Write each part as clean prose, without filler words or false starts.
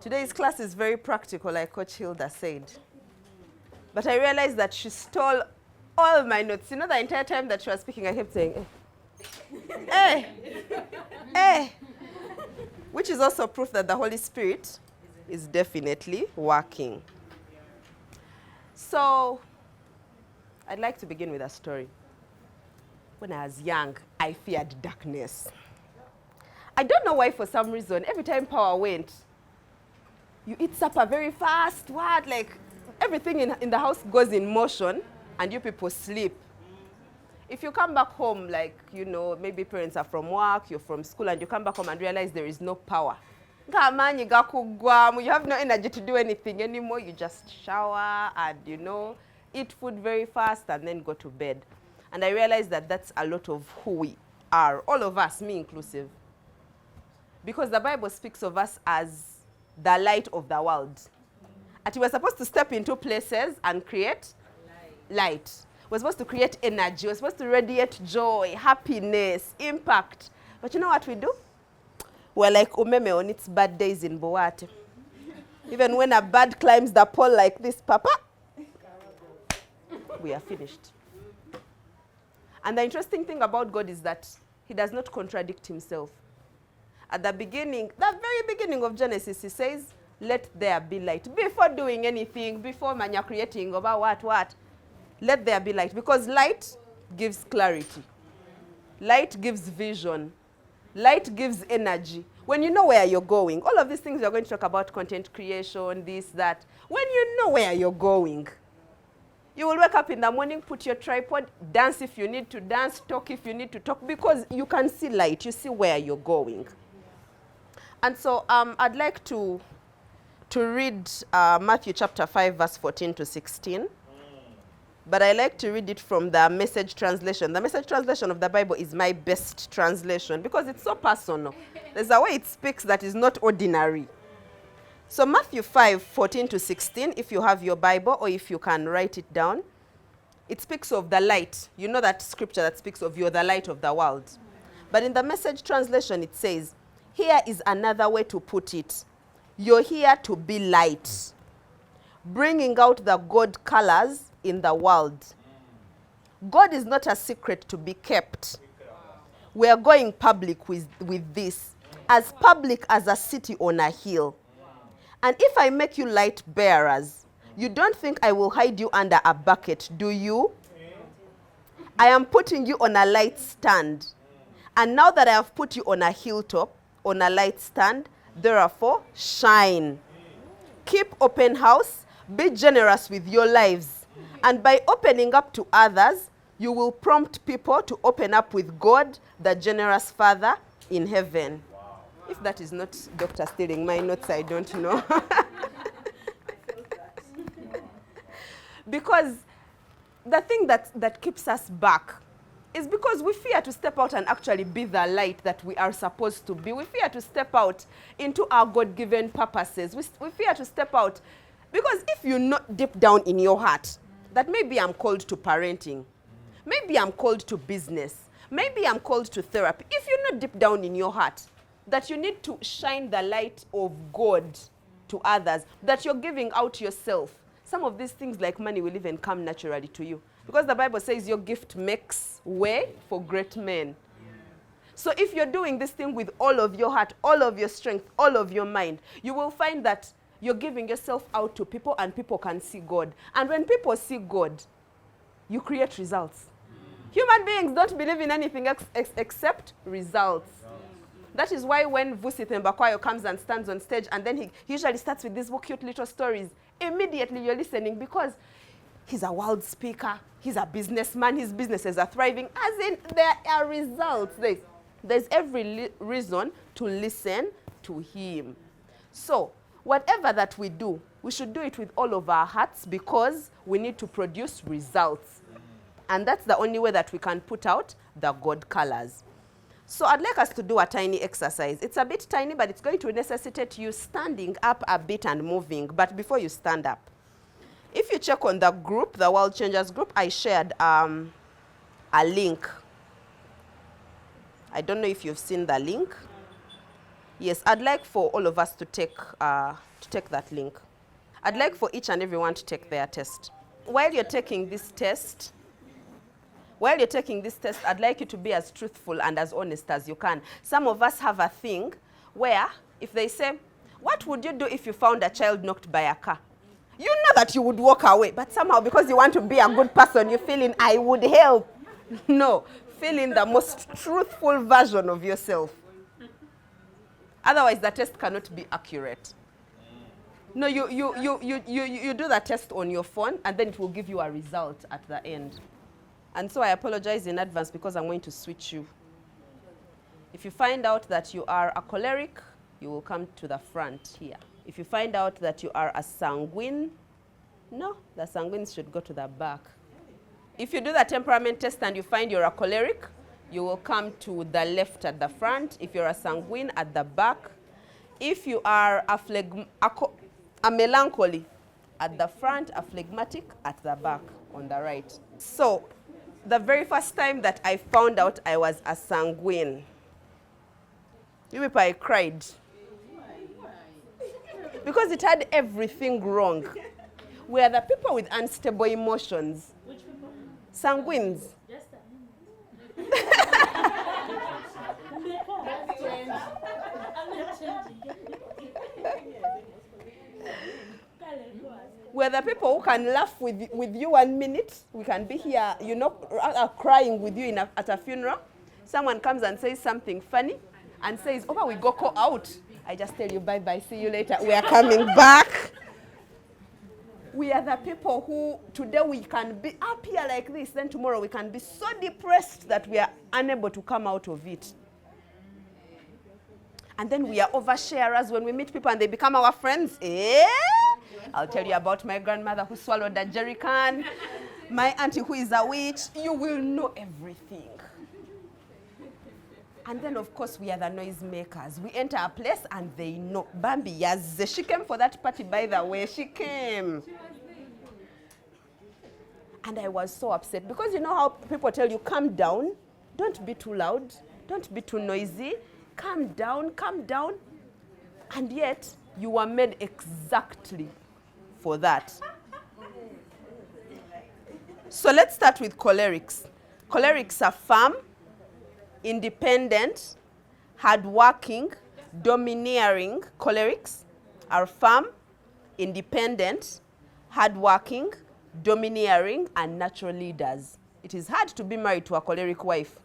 Today's class is very practical, like Coach Hilda said. But I realized that she stole all my notes. You know, the entire time that she was speaking, I kept saying, eh, eh, which is also proof that the Holy Spirit is definitely working. So, I'd like to begin with a story. When I was young, I feared darkness. I don't know why, for some reason, every time power went, you eat supper very fast, like everything in the house goes in motion and you people sleep. If you come back home, like, you know, maybe parents are from work, you're from school, and you come back home and realize there is no power. You have no energy to do anything anymore. You just shower and, you know, eat food very fast and then go to bed. And I realized that that's a lot of who we are, all of us, me inclusive. Because the Bible speaks of us as the light of the world. And we're supposed to step into places and create light. We're supposed to create energy. We're supposed to radiate joy, happiness, impact. But you know what we do? We're like umeme on its bad days in Bahati. Even when a bird climbs the pole like this, Papa, we are finished. And the interesting thing about God is that he does not contradict himself. At the beginning, the very beginning of Genesis, he says, let there be light. Before doing anything, before man you're creating about what, let there be light. Because light gives clarity. Light gives vision. Light gives energy. When you know where you're going, all of these things you're going to talk about, content creation, this, that. When you know where you're going, you will wake up in the morning, put your tripod, dance if you need to dance, talk if you need to talk, because you can see light. You see where you're going. And so I'd like to read Matthew chapter 5, verse 14 to 16. But I like to read it from the Message translation. The Message translation of the Bible is my best translation because it's so personal. There's a way it speaks that is not ordinary. So Matthew 5, 14 to 16, if you have your Bible or if you can write it down, it speaks of the light. You know that scripture that speaks of you're the light of the world. But in the Message translation, it says, here is another way to put it. You're here to be light, bringing out the God colors in the world. God is not a secret to be kept. We are going public with this, as public as a city on a hill. And if I make you light bearers, you don't think I will hide you under a bucket, do you? I am putting you on a light stand. And now that I have put you on a hilltop, on a light stand, therefore shine. Keep open house, be generous with your lives. And by opening up to others, you will prompt people to open up with God, the generous Father in heaven. Wow. If that is not Dr. stealing my notes, I don't know. Because the thing that keeps us back is because we fear to step out and actually be the light that we are supposed to be. We fear to step out into our God-given purposes. We fear to step out because if you know deep down in your heart that maybe I'm called to parenting, maybe I'm called to business, maybe I'm called to therapy. If you know deep down in your heart that you need to shine the light of God to others, that you're giving out yourself, some of these things like money will even come naturally to you. Because the Bible says your gift makes way for great men. So if you're doing this thing with all of your heart, all of your strength, all of your mind, you will find that you're giving yourself out to people and people can see God. And when people see God, you create results. Human beings don't believe in anything except results. That is why when Vusi Thembakwayo comes and stands on stage and then he usually starts with these cute little stories, immediately you're listening because he's a world speaker. He's a businessman. His businesses are thriving. As in, there are results. There's every reason to listen to him. So, whatever that we do, we should do it with all of our hearts because we need to produce results. And that's the only way that we can put out the God colors. So I'd like us to do a tiny exercise. It's a bit tiny, but it's going to necessitate you standing up a bit and moving. But before you stand up, if you check on the group, the World Changers group, I shared a link. I don't know if you've seen the link. Yes, I'd like for all of us to take that link. I'd like for each and everyone to take their test. While you're taking this test, I'd like you to be as truthful and as honest as you can. Some of us have a thing where if they say, what would you do if you found a child knocked by a car? You know that you would walk away, but somehow because you want to be a good person, you feel in, I would help. No, feel in the most truthful version of yourself. Otherwise, the test cannot be accurate. No, you do the test on your phone, and then it will give you a result at the end. And so I apologize in advance because I'm going to switch you. If you find out that you are a choleric, you will come to the front here. If you find out that you are a sanguine, no, the sanguines should go to the back. If you do the temperament test and you find you're a choleric, you will come to the left at the front. If you're a sanguine, at the back. If you are a melancholy, at the front, a phlegmatic, at the back, on the right. So, the very first time that I found out I was a sanguine, I cried. Because it had everything wrong. We are the people with unstable emotions. Which people? Sanguines. Just a We're the people who can laugh with you 1 minute. We can be here, crying with you at a funeral. Someone comes and says something funny and says, oh, we go out. I just tell you, bye-bye, see you later. We are coming back. We are the people who, today we can be up here like this, then tomorrow we can be so depressed that we are unable to come out of it. And then we are oversharers when we meet people and they become our friends. I'll tell you about my grandmother who swallowed a jerry can, my auntie who is a witch. You will know everything. And then, of course, we are the noisemakers. We enter a place and they know. Bambi, yes, she came for that party, by the way. She came. And I was so upset because you know how people tell you, calm down. Don't be too loud. Don't be too noisy. Calm down, calm down. And yet, you were made exactly for that. So let's start with cholerics. Cholerics are firm, independent, hardworking, domineering. Cholerics are firm, independent, hardworking, domineering, and natural leaders. It is hard to be married to a choleric wife.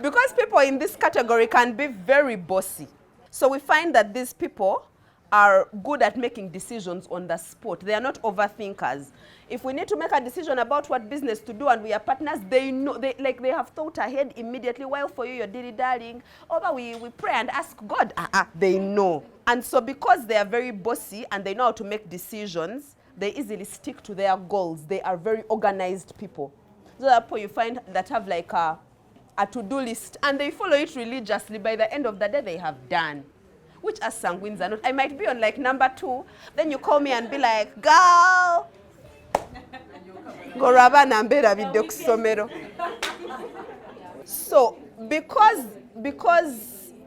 Because people in this category can be very bossy. So we find that these people are good at making decisions on the spot. They are not overthinkers. If we need to make a decision about what business to do and we are partners, they know, they have thought ahead immediately. While for you, you're dilly-dallying. We pray and ask God. They know. And so because they are very bossy and they know how to make decisions, they easily stick to their goals. They are very organized people. So therefore you find that have like a to-do list and they follow it religiously. By the end of the day, they have done. Which as sanguines are not. I might be on like number 2. Then you call me and be like, girl. So because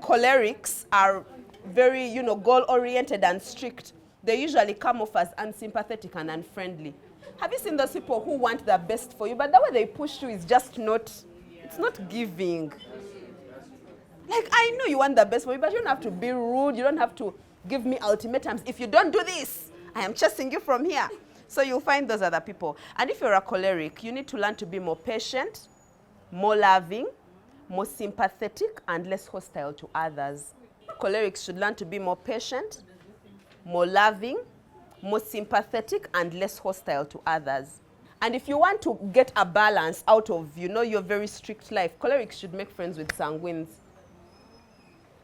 cholerics are very, goal-oriented and strict, they usually come off as unsympathetic and unfriendly. Have you seen those people who want the best for you, but the way they push you is just not, it's not giving. Like, I know you want the best for me, but you don't have to be rude. You don't have to give me ultimatums. If you don't do this, I am chasing you from here. So you'll find those other people. And if you're a choleric, you need to learn to be more patient, more loving, more sympathetic, and less hostile to others. Cholerics should learn to be more patient, more loving, more sympathetic, and less hostile to others. And if you want to get a balance out of, your very strict life, cholerics should make friends with sanguines.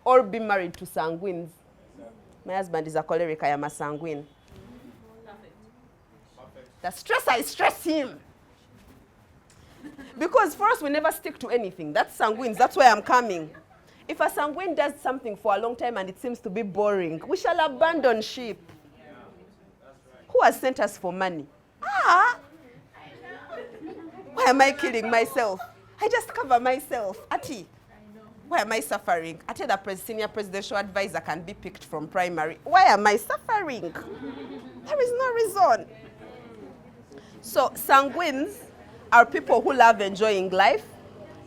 Or be married to sanguines. My husband is a choleric, I am a sanguine. The stress, I stress him. Because for us, we never stick to anything. That's sanguines, that's where I'm coming. If a sanguine does something for a long time and it seems to be boring, we shall abandon ship. Yeah, that's right. Who has sent us for money? Why am I killing myself? I just cover myself. Ati, Why am I suffering? I tell the senior presidential advisor can be picked from primary. Why am I suffering? There is no reason. So sanguines are people who love enjoying life.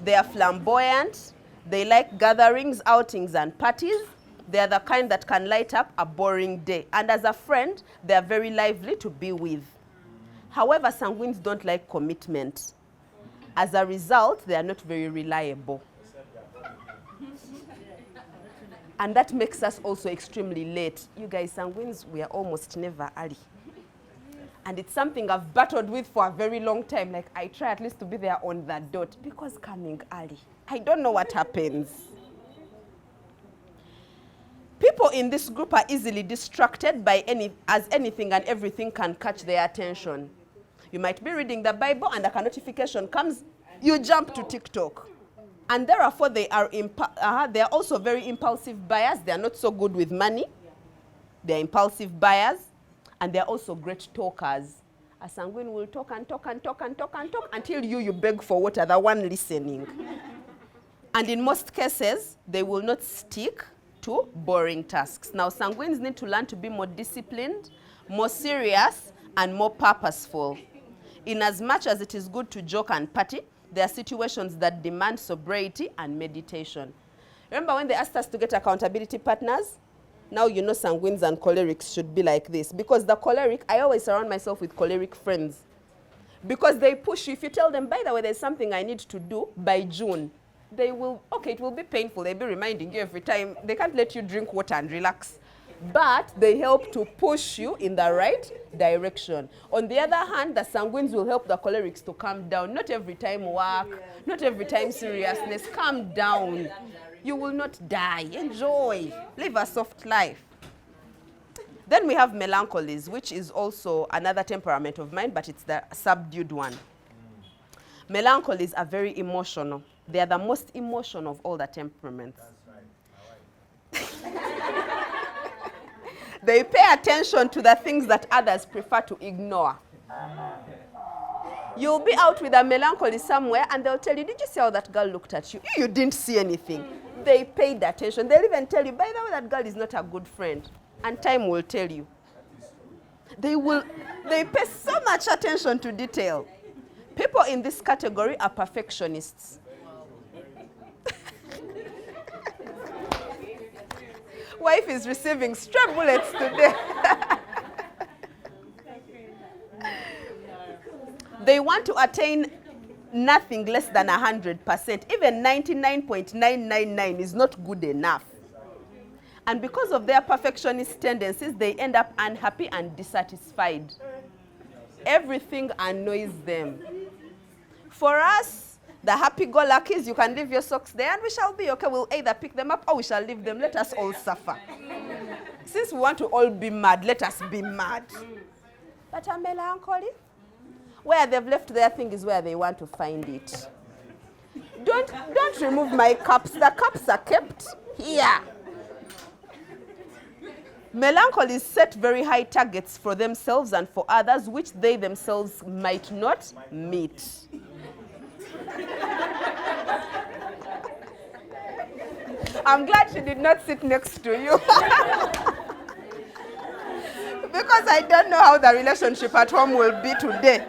They are flamboyant. They like gatherings, outings, and parties. They are the kind that can light up a boring day. And as a friend, they are very lively to be with. However, sanguines don't like commitment. As a result, they are not very reliable. And that makes us also extremely late. You guys, sanguines, we are almost never early. And it's something I've battled with for a very long time. Like, I try at least to be there on the dot, because coming early, I don't know what happens. People in this group are easily distracted by anything and everything can catch their attention. You might be reading the Bible and a notification comes, you jump to TikTok. And therefore, they are also very impulsive buyers. They are not so good with money. They are impulsive buyers. And they're also great talkers. A sanguine will talk and talk and talk and talk and talk until you beg for water, the one listening. And in most cases, they will not stick to boring tasks. Now, sanguines need to learn to be more disciplined, more serious, and more purposeful. In as much as it is good to joke and party, there are situations that demand sobriety and meditation. Remember when they asked us to get accountability partners? Now you know sanguines and cholerics should be like this. Because the choleric, I always surround myself with choleric friends. Because they push you. If you tell them, by the way, there's something I need to do by June, they will, okay, it will be painful. They'll be reminding you every time. They can't let you drink water and relax. But they help to push you in the right direction. On the other hand, the sanguines will help the cholerics to calm down. Not every time work, not every time seriousness. Calm down. You will not die. Enjoy. Live a soft life. Then we have melancholies, which is also another temperament of mine, but it's the subdued one. Melancholies are very emotional. They are the most emotional of all the temperaments. That's right. They pay attention to the things that others prefer to ignore. You'll be out with a melancholy somewhere and they'll tell you, did you see how that girl looked at you? You didn't see anything. They paid attention. They'll even tell you, by the way, that girl is not a good friend. And time will tell you. They pay so much attention to detail. People in this category are perfectionists. Wife is receiving stray bullets today. They want to attain nothing less than 100%. Even 99.999 is not good enough. And because of their perfectionist tendencies, they end up unhappy and dissatisfied. Everything annoys them. For us, the happy-go-luckies, you can leave your socks there and we shall be okay. We'll either pick them up or we shall leave them. Let us all suffer. Since we want to all be mad, let us be mad. But a melancholy, where they've left their thing is where they want to find it. Don't remove my cups. The cups are kept here. Melancholies set very high targets for themselves and for others, which they themselves might not meet. I'm glad she did not sit next to you. Because I don't know how the relationship at home will be today.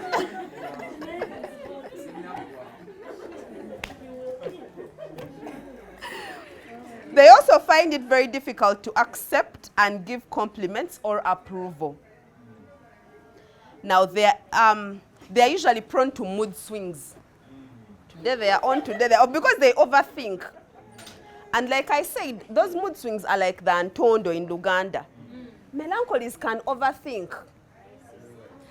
They also find it very difficult to accept and give compliments or approval. Now, they are usually prone to mood swings. Today they are on, today they are off, because they overthink. And like I said, those mood swings are like the Antondo in Luganda. Melancholies can overthink.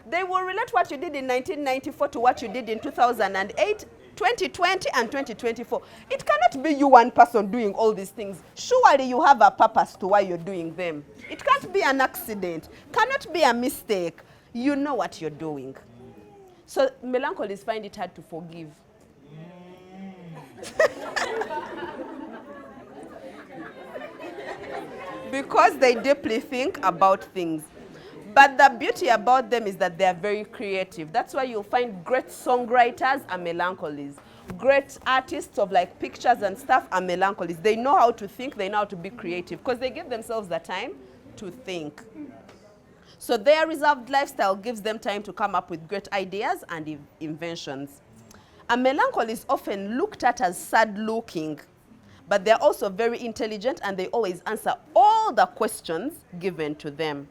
They will relate what you did in 1994 to what you did in 2008, 2020, and 2024. It cannot be you one person doing all these things. Surely you have a purpose to why you're doing them. It can't be an accident. Cannot be a mistake. You know what you're doing. So melancholies find it hard to forgive. Because they deeply think about things. But the beauty about them is that they are very creative. That's why you'll find great songwriters are melancholies. great artists of like pictures and stuff are melancholists. They know how to think, they know how to be creative because they give themselves the time to think. So their reserved lifestyle gives them time to come up with great ideas and inventions. A melancholy is often looked at as sad-looking, but they're also very intelligent and they always answer all the questions given to them.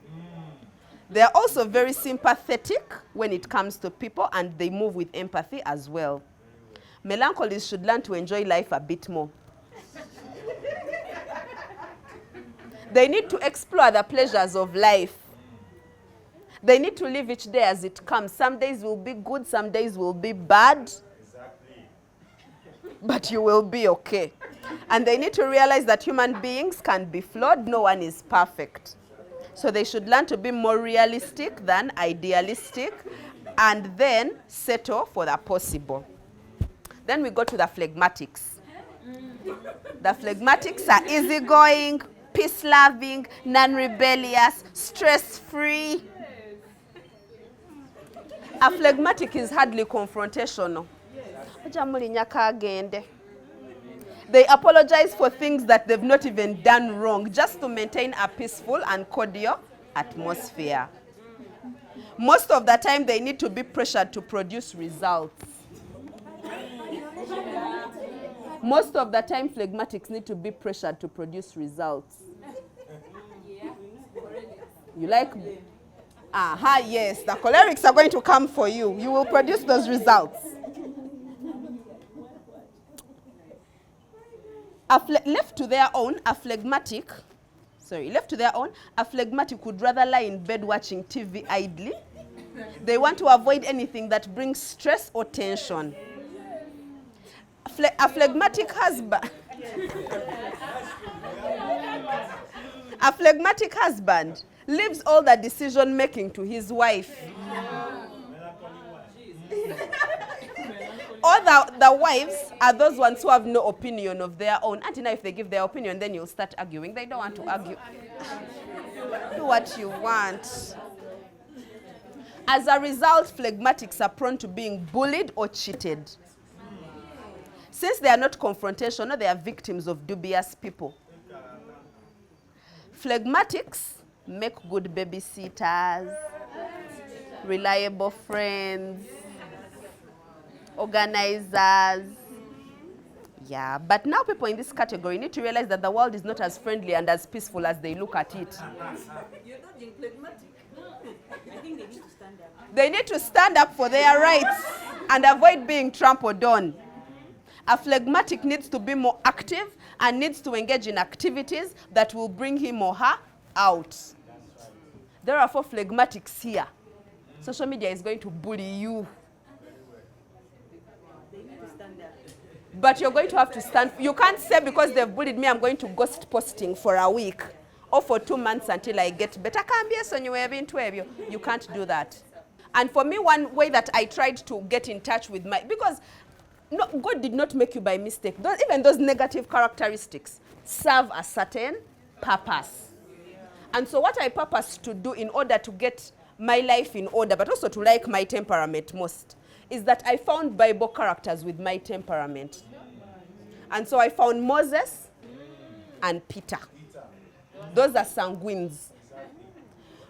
They're also very sympathetic when it comes to people and they move with empathy as well. Melancholists should learn to enjoy life a bit more. They need to explore the pleasures of life. They need to live each day as it comes. Some days will be good, some days will be bad. Exactly. But you will be okay. And they need to realize that human beings can be flawed. No one is perfect. So they should learn to be more realistic than idealistic and then settle for the possible. Then we go to the phlegmatics. The phlegmatics are easygoing, peace-loving, non-rebellious, stress-free. A phlegmatic is hardly confrontational. They apologize for things that they've not even done wrong, just to maintain a peaceful and cordial atmosphere. Most of the time, they need to be pressured to produce results. Most of the time, phlegmatics need to be pressured to produce results. You like? Aha, yes, the cholerics are going to come for you. You will produce those results. Left to their own, a phlegmatic would rather lie in bed watching TV idly. They want to avoid anything that brings stress or tension. A phlegmatic husband leaves all the decision making to his wife. All the wives are those ones who have no opinion of their own. And if they give their opinion, then you'll start arguing. They don't want to argue. Do what you want. As a result, phlegmatics are prone to being bullied or cheated. Since they are not confrontational, they are victims of dubious people. Phlegmatics make good babysitters, reliable friends, organizers. Yeah, but now people in this category need to realize that the world is not as friendly and as peaceful as they look at it. You're not being phlegmatic. I think they need to stand up. They need to stand up for their rights and avoid being trampled on. A phlegmatic needs to be more active and needs to engage in activities that will bring him or her out. There are 4 phlegmatics here. Social media is going to bully you. But you're going to have to stand. You can't say because they've bullied me, I'm going to ghost posting for a week or for 2 months until I get better. You can't do that. And for me, one way that I tried to get in touch with because no, God did not make you by mistake. Even those negative characteristics serve a certain purpose. And so what I purpose to do in order to get my life in order, but also to like my temperament most, is that I found Bible characters with my temperament. And so I found Moses and Peter. Those are sanguines.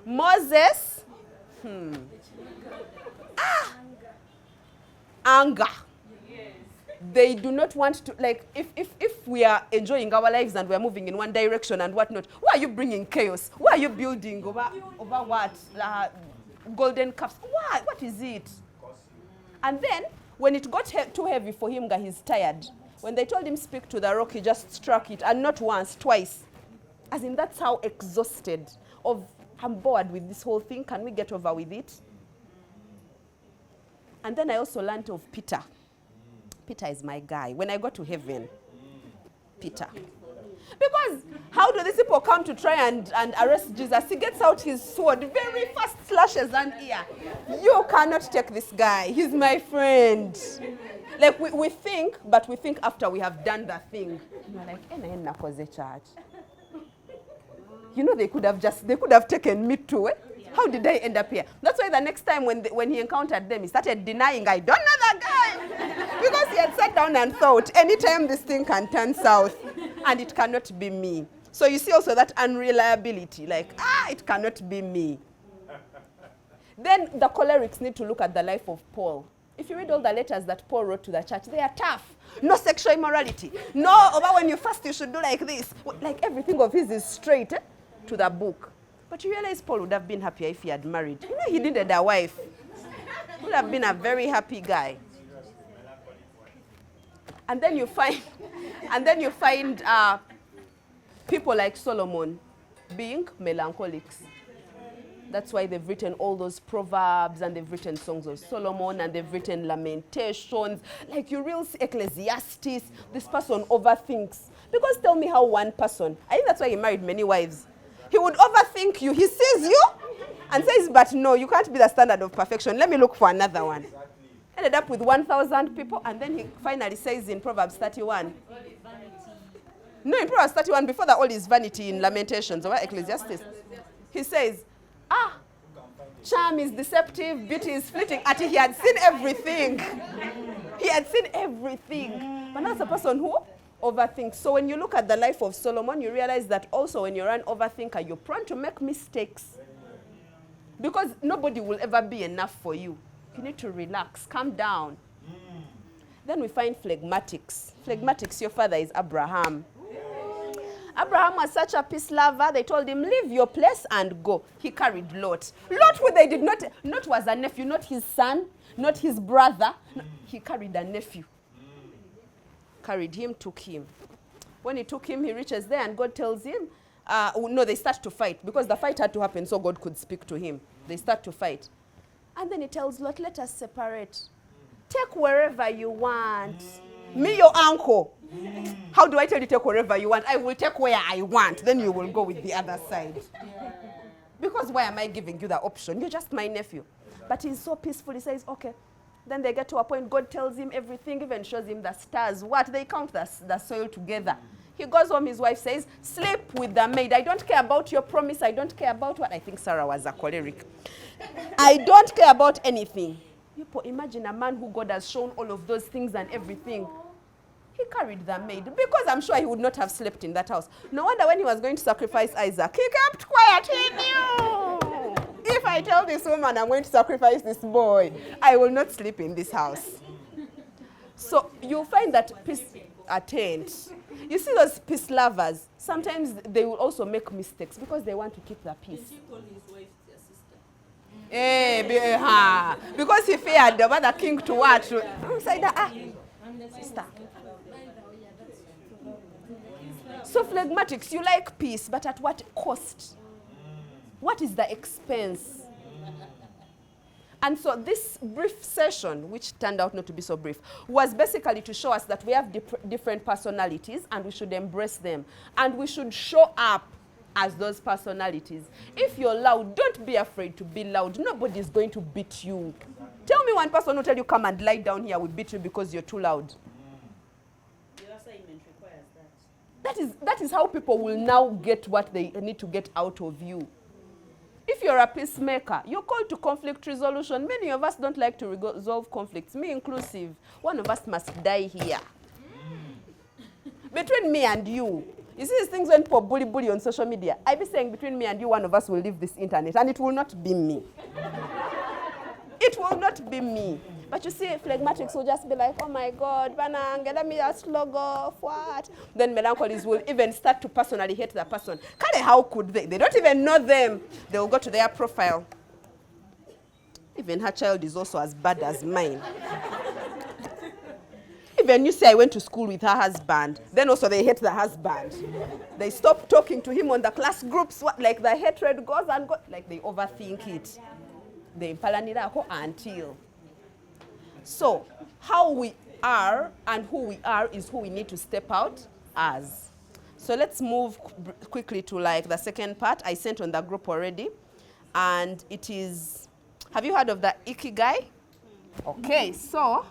Moses, anger. They do not want to, like, if we are enjoying our lives and we are moving in one direction and whatnot, why are you bringing chaos? Why are you building over what? Golden cups. Why? What is it? And then, when it got too heavy for him, he's tired. When they told him speak to the rock, he just struck it. And not once, twice. As in, that's how exhausted I'm bored with this whole thing. Can we get over with it? And then I also learned of Peter. Peter is my guy. When I go to heaven, Peter. Because how do these people come to try and arrest Jesus? He gets out his sword, very fast, slashes an ear. You cannot take this guy. He's my friend. Like we think, but we think after we have done the thing. You're like, church. You know, they could have taken me too. How did I end up here? That's why the next time when he encountered them, he started denying, I don't know that guy. Because he had sat down and thought, anytime this thing can turn south, and it cannot be me. So you see also that unreliability, like, it cannot be me. Then the cholerics need to look at the life of Paul. If you read all the letters that Paul wrote to the church, they are tough. No sexual immorality. No, about when you fast, you should do like this. Like everything of his is straight to the book. But you realize Paul would have been happier if he had married. You know, he needed a wife. He would have been a very happy guy. And then you find, people like Solomon being melancholics. That's why they've written all those proverbs, and they've written songs of Solomon, and they've written lamentations. Like you really see Ecclesiastes, this person overthinks. Because tell me how one person, I think that's why he married many wives. He would overthink you. He sees you and says, but no, you can't be the standard of perfection. Let me look for another one. Ended up with 1,000 people, and then he finally says in Proverbs 31. No, in Proverbs 31, before that, all is vanity in Lamentations, or Ecclesiastes. He says, charm is deceptive, beauty is fleeting. He had seen everything. He had seen everything. But that's a person who overthinks. So when you look at the life of Solomon, you realize that also when you're an overthinker, you're prone to make mistakes. Because nobody will ever be enough for you. You need to relax, calm down. Then we find phlegmatics. Phlegmatics, your father is Abraham. Abraham was such a peace lover. They told him, leave your place and go. He carried Lot. Lot, who they did not, Lot was a nephew, not his son, not his brother. No, he carried a nephew. Carried him, took him. When he took him, he reaches there and God tells him, no, they start to fight because the fight had to happen so God could speak to him. They start to fight. And then he tells Lot, let us separate. Take wherever you want. Me, your uncle. How do I tell you take wherever you want? I will take where I want. Then you will go with the other side. Because why am I giving you the option? You're just my nephew. But he's so peaceful. He says, okay. Then they get to a point, God tells him everything, even shows him the stars. What? They count the soil together. He goes home, his wife says, sleep with the maid. I don't care about your promise. I don't care about what. I think Sarah was a choleric. I don't care about anything. People, imagine a man who God has shown all of those things and everything. He carried the maid because I'm sure he would not have slept in that house. No wonder when he was going to sacrifice Isaac, he kept quiet. He knew. If I tell this woman I'm going to sacrifice this boy, I will not sleep in this house. So you'll find that peace attained. You see those peace lovers, sometimes they will also make mistakes because they want to keep the peace. Did he call his wife their sister? Because he feared the king to what? Sister. So phlegmatics, you like peace, but at what cost? What is the expense? And so this brief session, which turned out not to be so brief, was basically to show us that we have different personalities and we should embrace them. And we should show up as those personalities. If you're loud, don't be afraid to be loud. Nobody's going to beat you. Tell me one person who tell you, come and lie down here, will beat you because you're too loud. Your assignment requires that. That is how people will now get what they need to get out of you. If you're a peacemaker, you're called to conflict resolution. Many of us don't like to resolve conflicts, me inclusive. One of us must die here. Between me and you. You see these things when people bully on social media. I be saying between me and you, one of us will leave this internet, and it will not be me. It will not be me. But you see, phlegmatics will just be like, oh my God, Banang, let me just log off, what? Then melancholies will even start to personally hate the person. How could they? They don't even know them. They will go to their profile. Even her child is also as bad as mine. Even you say I went to school with her husband, then also they hate the husband. They stop talking to him on the class groups, like the hatred goes and goes, like they overthink it. They palanirako until. So, how we are and who we are is who we need to step out as. So let's move quickly to like the second part I sent on the group already. And it is, have you heard of the Ikigai? Okay, so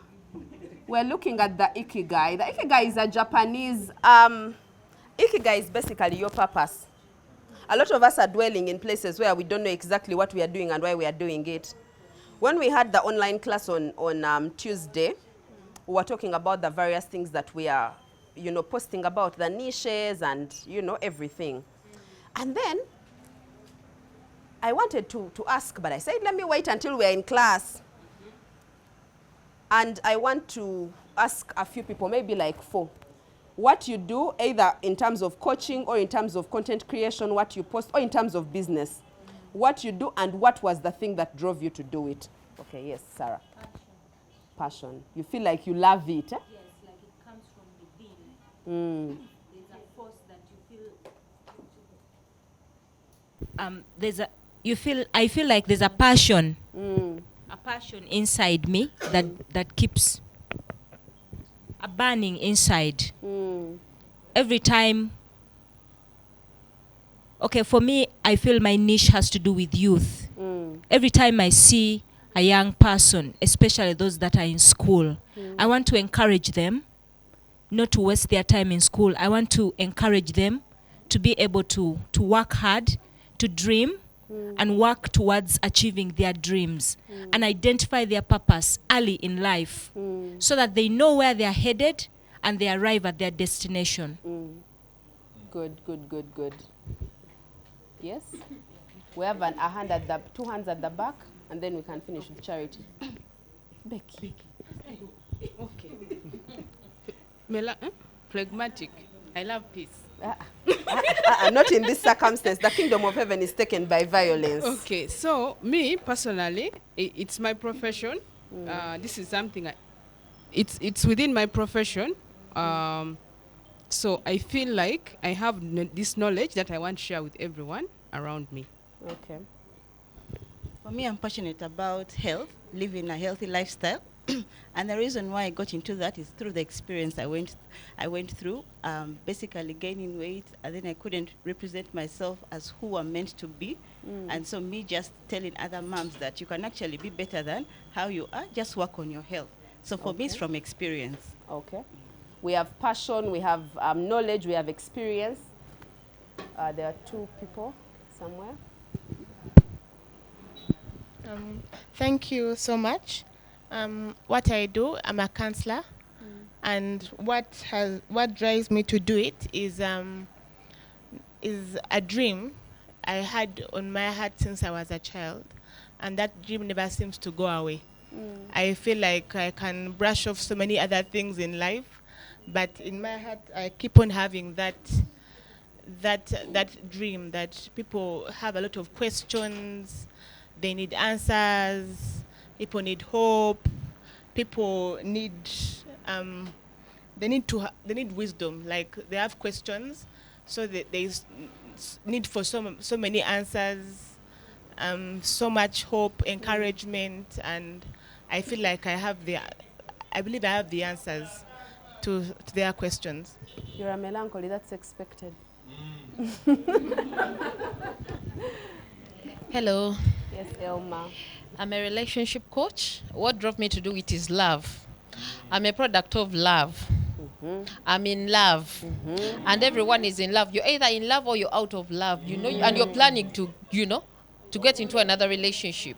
we're looking at the Ikigai. The Ikigai is a Japanese, Ikigai is basically your purpose. A lot of us are dwelling in places where we don't know exactly what we are doing and why we are doing it. When we had the online class on Tuesday, we were talking about the various things that we are, you know, posting about, the niches and, you know, everything. And then I wanted to ask, but I said, let me wait until we're in class. And I want to ask a few people, maybe like 4, what you do, either in terms of coaching or in terms of content creation, what you post, or in terms of business. What you do and what was the thing that drove you to do it. Okay, yes, Sarah. Passion. You feel like you love it, eh? Yes, like it comes from within. There's a force that you feel. I feel like there's a passion. A passion inside me that keeps a burning inside. Every time. Okay, for me, I feel my niche has to do with youth. Every time I see a young person, especially those that are in school, I want to encourage them not to waste their time in school. I want to encourage them to be able to work hard, to dream, and work towards achieving their dreams, and identify their purpose early in life, so that they know where they are headed and they arrive at their destination. Good. Yes? We have a hand at the, 2 hands at the back, and then we can finish with Charity. Becky. Okay. Phlegmatic. I love peace. Not in this circumstance. The kingdom of heaven is taken by violence. Okay, so me personally, it's my profession. This is something it's within my profession. So I feel like I have this knowledge that I want to share with everyone around me. Okay. For me, I'm passionate about health, living a healthy lifestyle. And the reason why I got into that is through the experience I went through, basically gaining weight, and then I couldn't represent myself as who I'm meant to be. And so me just telling other moms that you can actually be better than how you are, just work on your health. So for me, it's from experience. Okay. We have passion, we have knowledge, we have experience. There are 2 people somewhere. Thank you so much. What I do, I'm a counselor, and what drives me to do it is a dream I had on my heart since I was a child, and that dream never seems to go away. I feel like I can brush off so many other things in life, but in my heart I keep on having that dream that people have a lot of questions, they need answers, people need hope, people need they need wisdom. Like they have questions, so there is need for so many answers, so much hope, encouragement, and I feel like I believe I have the answers to their questions. You're a melancholy, that's expected. Hello. Yes, Elma. I'm a relationship coach. What drove me to do it is love. I'm a product of love. I'm in love. And everyone is in love. You're either in love or you're out of love, you know, and you're planning to, you know, to get into another relationship.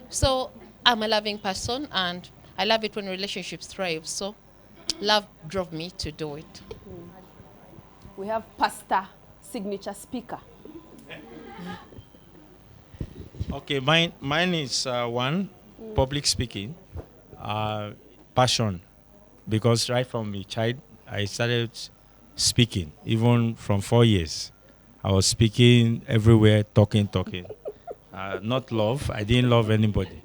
So I'm a loving person, and I love it when relationships thrive. So love drove me to do it. We have Pastor, signature speaker. Okay, mine is public speaking, passion, because right from a child I started speaking. Even from 4 years, I was speaking everywhere, talking. Not love. I didn't love anybody.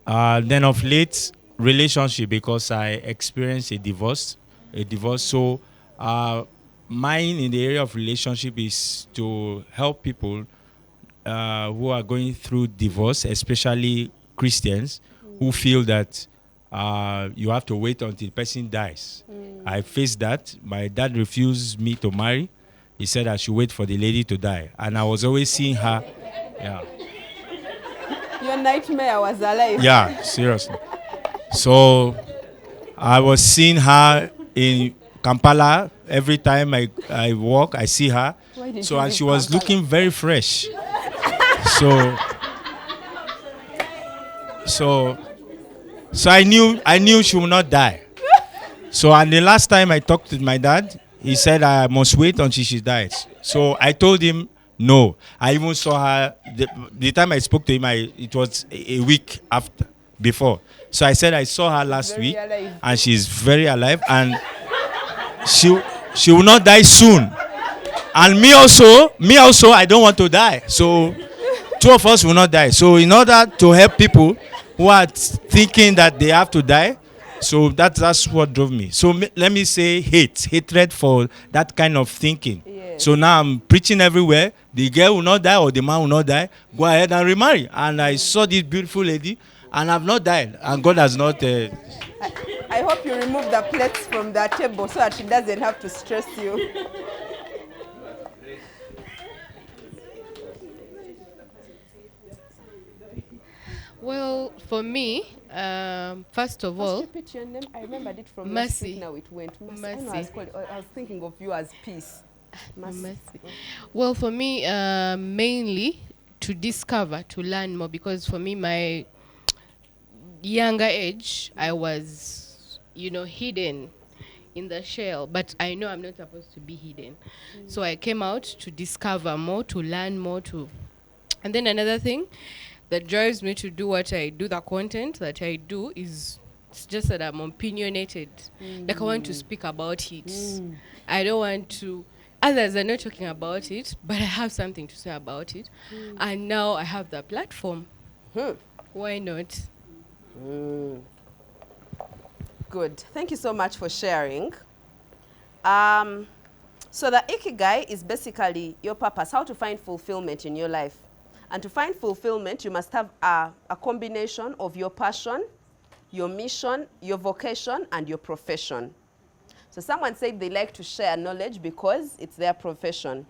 Then of late, relationship, because I experienced a divorce. So mine in the area of relationship is to help people who are going through divorce, especially Christians, who feel that you have to wait until the person dies. I faced that. My dad refused me to marry. He said I should wait for the lady to die. And I was always seeing her. Yeah. Your nightmare was alive. Yeah, seriously. So I was seeing her in Kampala. Every time I walk, I see her. So and she was looking very fresh. So I knew she would not die. So, and the last time I talked to my dad, he said I must wait until she dies. So I told him no. I even saw her the time I spoke to him. It was a week before. So I said I saw her last week, and she's very alive, and she will not die soon. And me also, I don't want to die. So two of us will not die. So in order to help people who are thinking that they have to die, so that's what drove me. So let me say hatred for that kind of thinking. Yes. So now I'm preaching everywhere. The girl will not die or the man will not die. Go ahead and remarry. And I saw this beautiful lady, and I've not died. And God has not. I hope you remove the plates from the table so that she doesn't have to stress you. Well, for me, first of all, repeat your name. I remembered it from Mercy. last week. Now it went. Mercy. I was thinking of you as Peace. Mercy. Well, for me, mainly to discover, to learn more, because for me, my younger age, I was, hidden in the shell, but I know I'm not supposed to be hidden. So I came out to discover more, to learn more, and then another thing that drives me to do what I do, the content that I do, it's just that I'm opinionated. Like I want to speak about it. I don't want to, others are not talking about it, but I have something to say about it. And now I have the platform. Why not? Good. Thank you so much for sharing. So the Ikigai is basically your purpose, how to find fulfillment in your life. And to find fulfillment, you must have a combination of your passion, your mission, your vocation, and your profession. So someone said they like to share knowledge because it's their profession.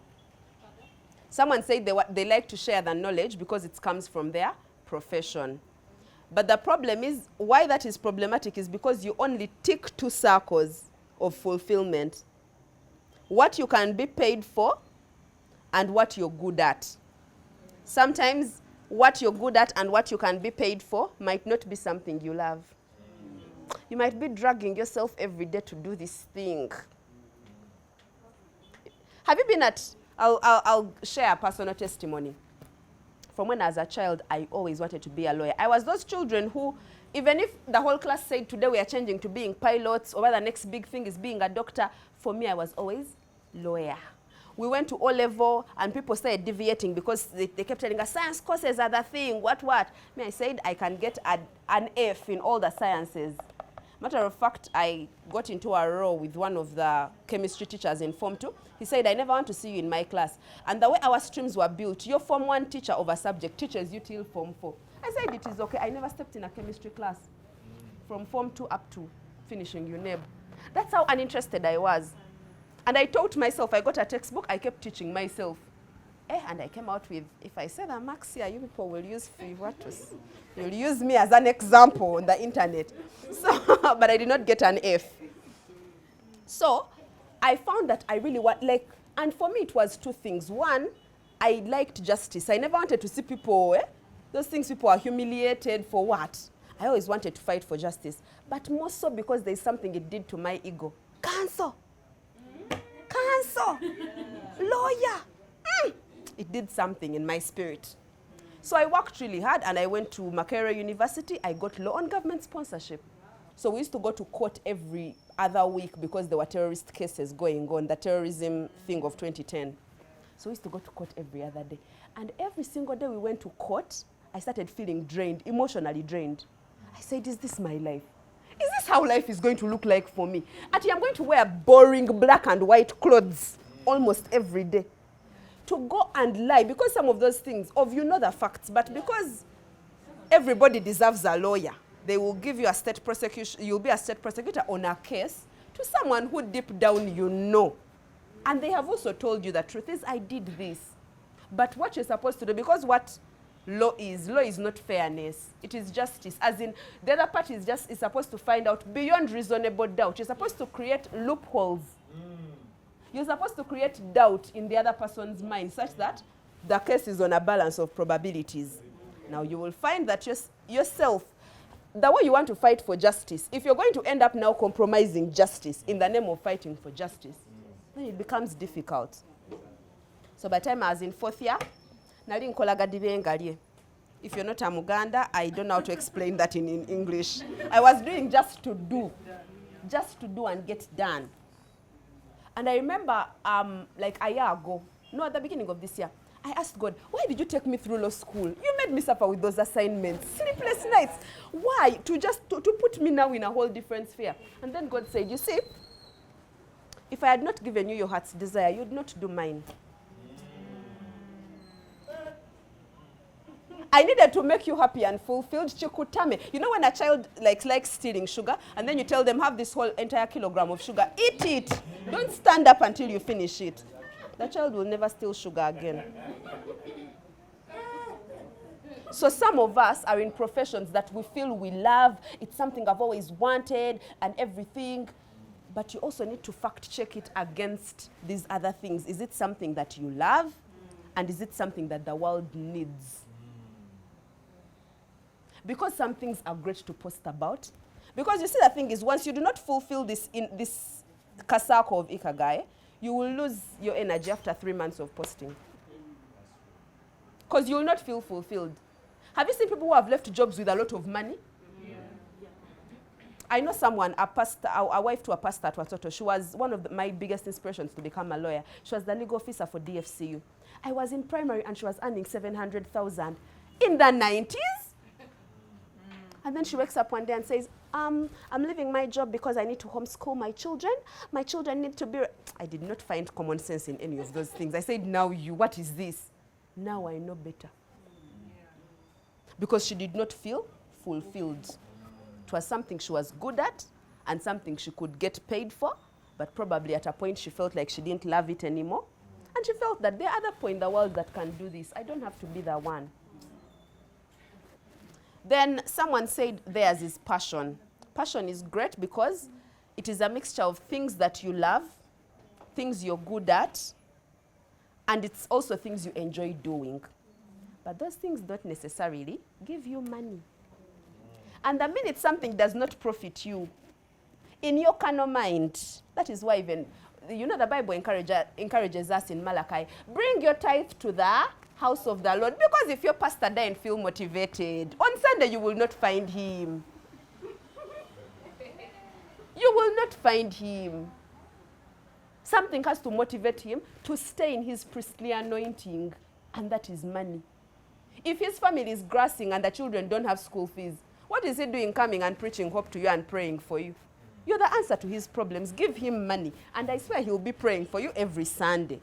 Someone said they like to share the knowledge because it comes from their profession. But the problem is, why that is problematic is because you only tick two circles of fulfillment. What you can be paid for and what you're good at. Sometimes what you're good at and what you can be paid for might not be something you love. You might be dragging yourself every day to do this thing. Have you been at, I'll share a personal testimony. From when I was a child, I always wanted to be a lawyer. I was those children who, even if the whole class said today we are changing to being pilots or the next big thing is being a doctor, for me I was always lawyer. We went to O-level and people started deviating because they kept telling us science courses are the thing, what? Me, I said I can get an F in all the sciences. Matter of fact, I got into a row with one of the chemistry teachers in Form 2. He said, I never want to see you in my class. And the way our streams were built, your Form 1 teacher of a subject teaches you till Form 4. I said, it is okay. I never stepped in a chemistry class from Form 2 up to finishing UNEB. That's how uninterested I was. And I taught myself, I got a textbook, I kept teaching myself. And I came out with, if I say the marks here, you people will use you'll use me as an example on the internet. So, but I did not get an F. So I found that I really want, and for me it was two things. One, I liked justice. I never wanted to see people, those things people are humiliated for what? I always wanted to fight for justice. But more so because there's something it did to my ego. Cancer, lawyer. It did something in my spirit. So I worked really hard and I went to Capella University. I got law on government sponsorship. So we used to go to court every other week because there were terrorist cases going on, the terrorism thing of 2010. So we used to go to court every other day. And every single day we went to court, I started feeling drained, emotionally drained. I said, is this my life? Is this how life is going to look like for me? Actually, I'm going to wear boring black and white clothes almost every day. To go and lie, because some of those things, the facts, but because everybody deserves a lawyer, they will give you a state prosecution, you'll be a state prosecutor on a case to someone who deep down you know. And they have also told you the truth is, I did this. But what you're supposed to do, because what law is not fairness, it is justice. As in, the other party is supposed to find out beyond reasonable doubt. You're supposed to create loopholes. You're supposed to create doubt in the other person's mind such that the case is on a balance of probabilities. Now you will find that yourself, the way you want to fight for justice, if you're going to end up now compromising justice in the name of fighting for justice, then it becomes difficult. So by the time I was in 4th year, nali nkolaga dibengalye. If you're not a Muganda, I don't know how to explain that in English. I was doing just to do and get done. And I remember like a year ago, no, at the beginning of this year, I asked God, why did you take me through law school? You made me suffer with those assignments, sleepless nights. Why? To put me now in a whole different sphere. And then God said, you see, if I had not given you your heart's desire, you would not do mine. I needed to make you happy and fulfilled. Chikutame. You know when a child likes stealing sugar, and then you tell them, have this whole entire kilogram of sugar, eat it. Don't stand up until you finish it. The child will never steal sugar again. So some of us are in professions that we feel we love. It's something I've always wanted and everything. But you also need to fact check it against these other things. Is it something that you love? And is it something that the world needs? Because some things are great to post about. Because you see, the thing is, once you do not fulfill this in this kasako of Ikagai, you will lose your energy after 3 months of posting. Because you will not feel fulfilled. Have you seen people who have left jobs with a lot of money? Yeah. I know someone, a pastor, a wife to a pastor at Watoto. She was one of my biggest inspirations to become a lawyer. She was the legal officer for DFCU. I was in primary and she was earning 700,000 in the 90s. And then she wakes up one day and says, I'm leaving my job because I need to homeschool my children. My children need to be... I did not find common sense in any of those things. I said, now you, what is this? Now I know better. Because she did not feel fulfilled. It was something she was good at and something she could get paid for, but probably at a point she felt like she didn't love it anymore. And she felt that there are other people in the world that can do this. I don't have to be the one. Then someone said theirs is passion. Passion is great because it is a mixture of things that you love, things you're good at, and it's also things you enjoy doing. But those things don't necessarily give you money. And the minute something does not profit you, in your carnal mind, that is why even, you know, the Bible encourages us in Malachi, bring your tithe to the house of the Lord. Because if your pastor doesn't feel motivated, on Sunday you will not find him. You will not find him. Something has to motivate him to stay in his priestly anointing, and that is money. If his family is grassing and the children don't have school fees, what is he doing coming and preaching hope to you and praying for you? You're the answer to his problems. Give him money, and I swear he'll be praying for you every Sunday.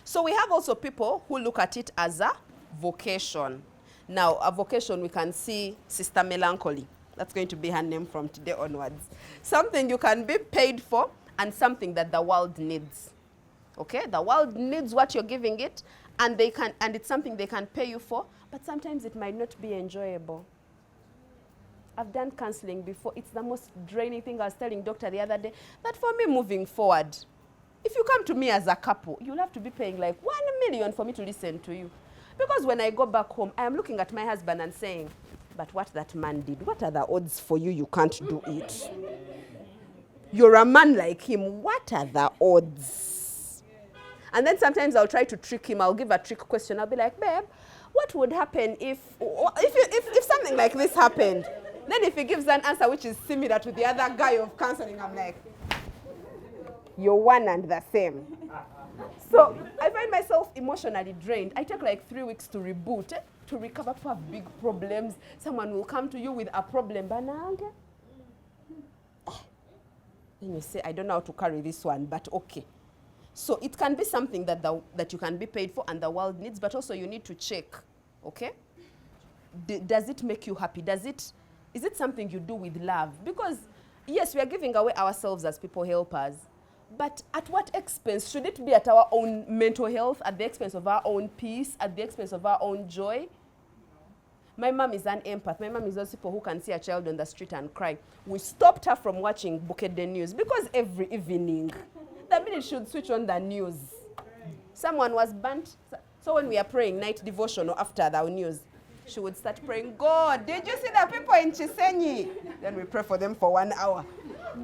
So we have also people who look at it as a vocation. Now, a vocation, we can see Sister Melancholy. That's going to be her name from today onwards. Something you can be paid for and something that the world needs. Okay? The world needs what you're giving it, and it's something they can pay you for, but sometimes it might not be enjoyable. I've done counseling before. It's the most draining thing. I was telling doctor the other day that for me moving forward, if you come to me as a couple, you'll have to be paying like 1 million for me to listen to you. Because when I go back home, I am looking at my husband and saying, but what that man did, what are the odds for you? You can't do it. You're a man like him. What are the odds? And then sometimes I'll try to trick him. I'll give a trick question. I'll be like, babe, what would happen if something like this happened? Then if he gives an answer which is similar to the other guy of counseling, I'm like, you're one and the same. So I find myself emotionally drained. I take like 3 weeks to reboot, to recover from big problems. Someone will come to you with a problem. Then you say, I don't know how to carry this one, but okay. So it can be something that you can be paid for and the world needs, but also you need to check, okay? Does it make you happy? Is it something you do with love? Because yes, we are giving away ourselves as people helpers, but at what expense? Should it be at our own mental health, at the expense of our own peace, at the expense of our own joy? My mom is an empath. My mom is those people who can see a child on the street and cry. We stopped her from watching Bukede News because every evening, the minute she would switch on the news, someone was burnt. So when we are praying night devotion or after the news, she would start praying, God, did you see the people in Chisenyi? Then we pray for them for 1 hour.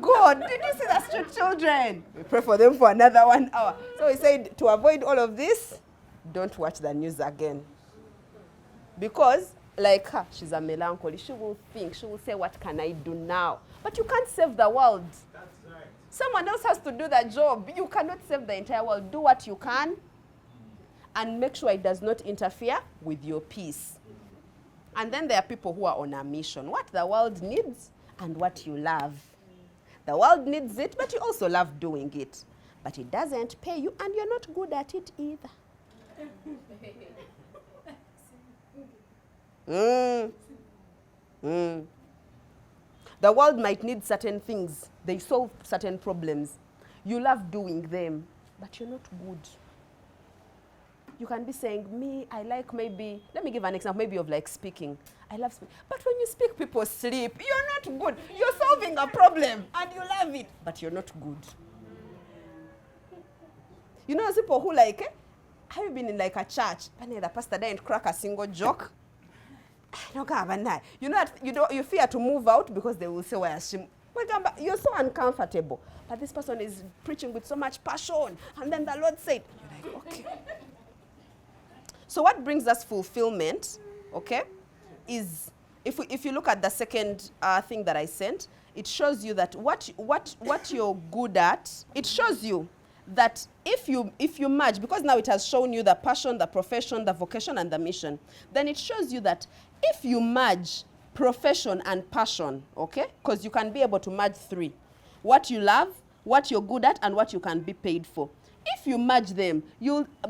God, did you see the street children? We pray for them for another 1 hour. So we said, to avoid all of this, don't watch the news again. Because, like her, she's a melancholy. She will think, she will say, what can I do now? But you can't save the world. That's right. Someone else has to do that job. You cannot save the entire world. Do what you can and make sure it does not interfere with your peace. And then there are people who are on a mission. What the world needs and what you love. The world needs it, but you also love doing it. But it doesn't pay you, and you're not good at it either. The world might need certain things. They solve certain problems. You love doing them, but you're not good. You can be saying, me, I like maybe, let me give an example, maybe of like speaking. I love speaking. But when you speak, people sleep. You're not good. You're solving a problem and you love it, but you're not good. You know those people who like, have you been in like a church? The pastor didn't crack a single joke. You know that you fear to move out because they will say, well, you're so uncomfortable. But this person is preaching with so much passion. And then the Lord said, you're like, okay. So what brings us fulfillment, okay, is if you look at the second thing that I sent, it shows you that what you're good at, it shows you that if you merge, because now it has shown you the passion, the profession, the vocation, and the mission, then it shows you that if you merge profession and passion, okay, because you can be able to merge three, what you love, what you're good at, and what you can be paid for. If you merge them,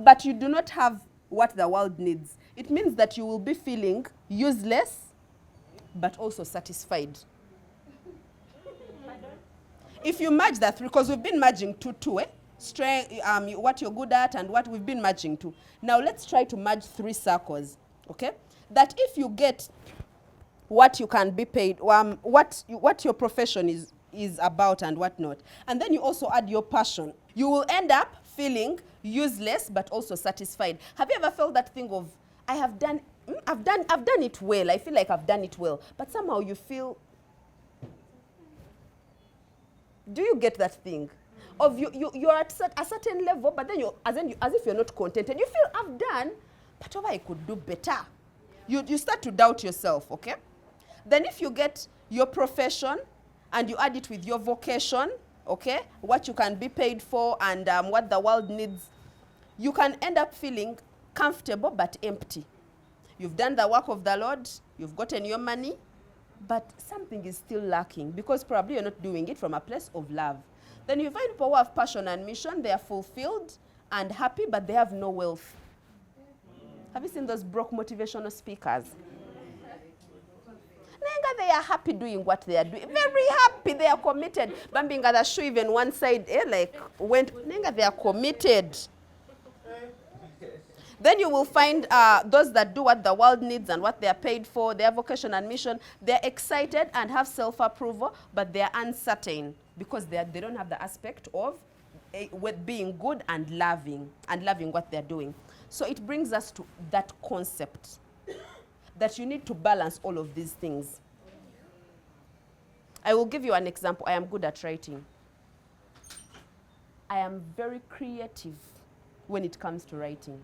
but you do not have what the world needs, it means that you will be feeling useless, but also satisfied. If you merge the three, because we've been merging two, strength, what you're good at and what we've been merging to. Now let's try to merge 3 circles, okay? That if you get what you can be paid, what your profession is about and what not, and then you also add your passion, you will end up feeling useless but also satisfied. Have you ever felt that thing of, I've done it well, I feel like I've done it well, but somehow you feel, do you get that thing? Of you're at a certain level, but then as if you're not contented. You feel, I've done, but I could do better. You start to doubt yourself, okay? Then if you get your profession and you add it with your vocation, okay, what you can be paid for and what the world needs, you can end up feeling comfortable but empty. You've done the work of the Lord, you've gotten your money, but something is still lacking because probably you're not doing it from a place of love. Then you find people who have passion and mission, they are fulfilled and happy, but they have no wealth. Have you seen those broke motivational speakers? They are happy doing what they are doing. Very happy, they are committed. Bambing the shoe even one side, they are committed. Then you will find those that do what the world needs and what they are paid for, their vocation and mission. They're excited and have self-approval, but they're uncertain because they don't have the aspect of being good and loving what they're doing. So it brings us to that concept that you need to balance all of these things. I will give you an example. I am good at writing. I am very creative when it comes to writing.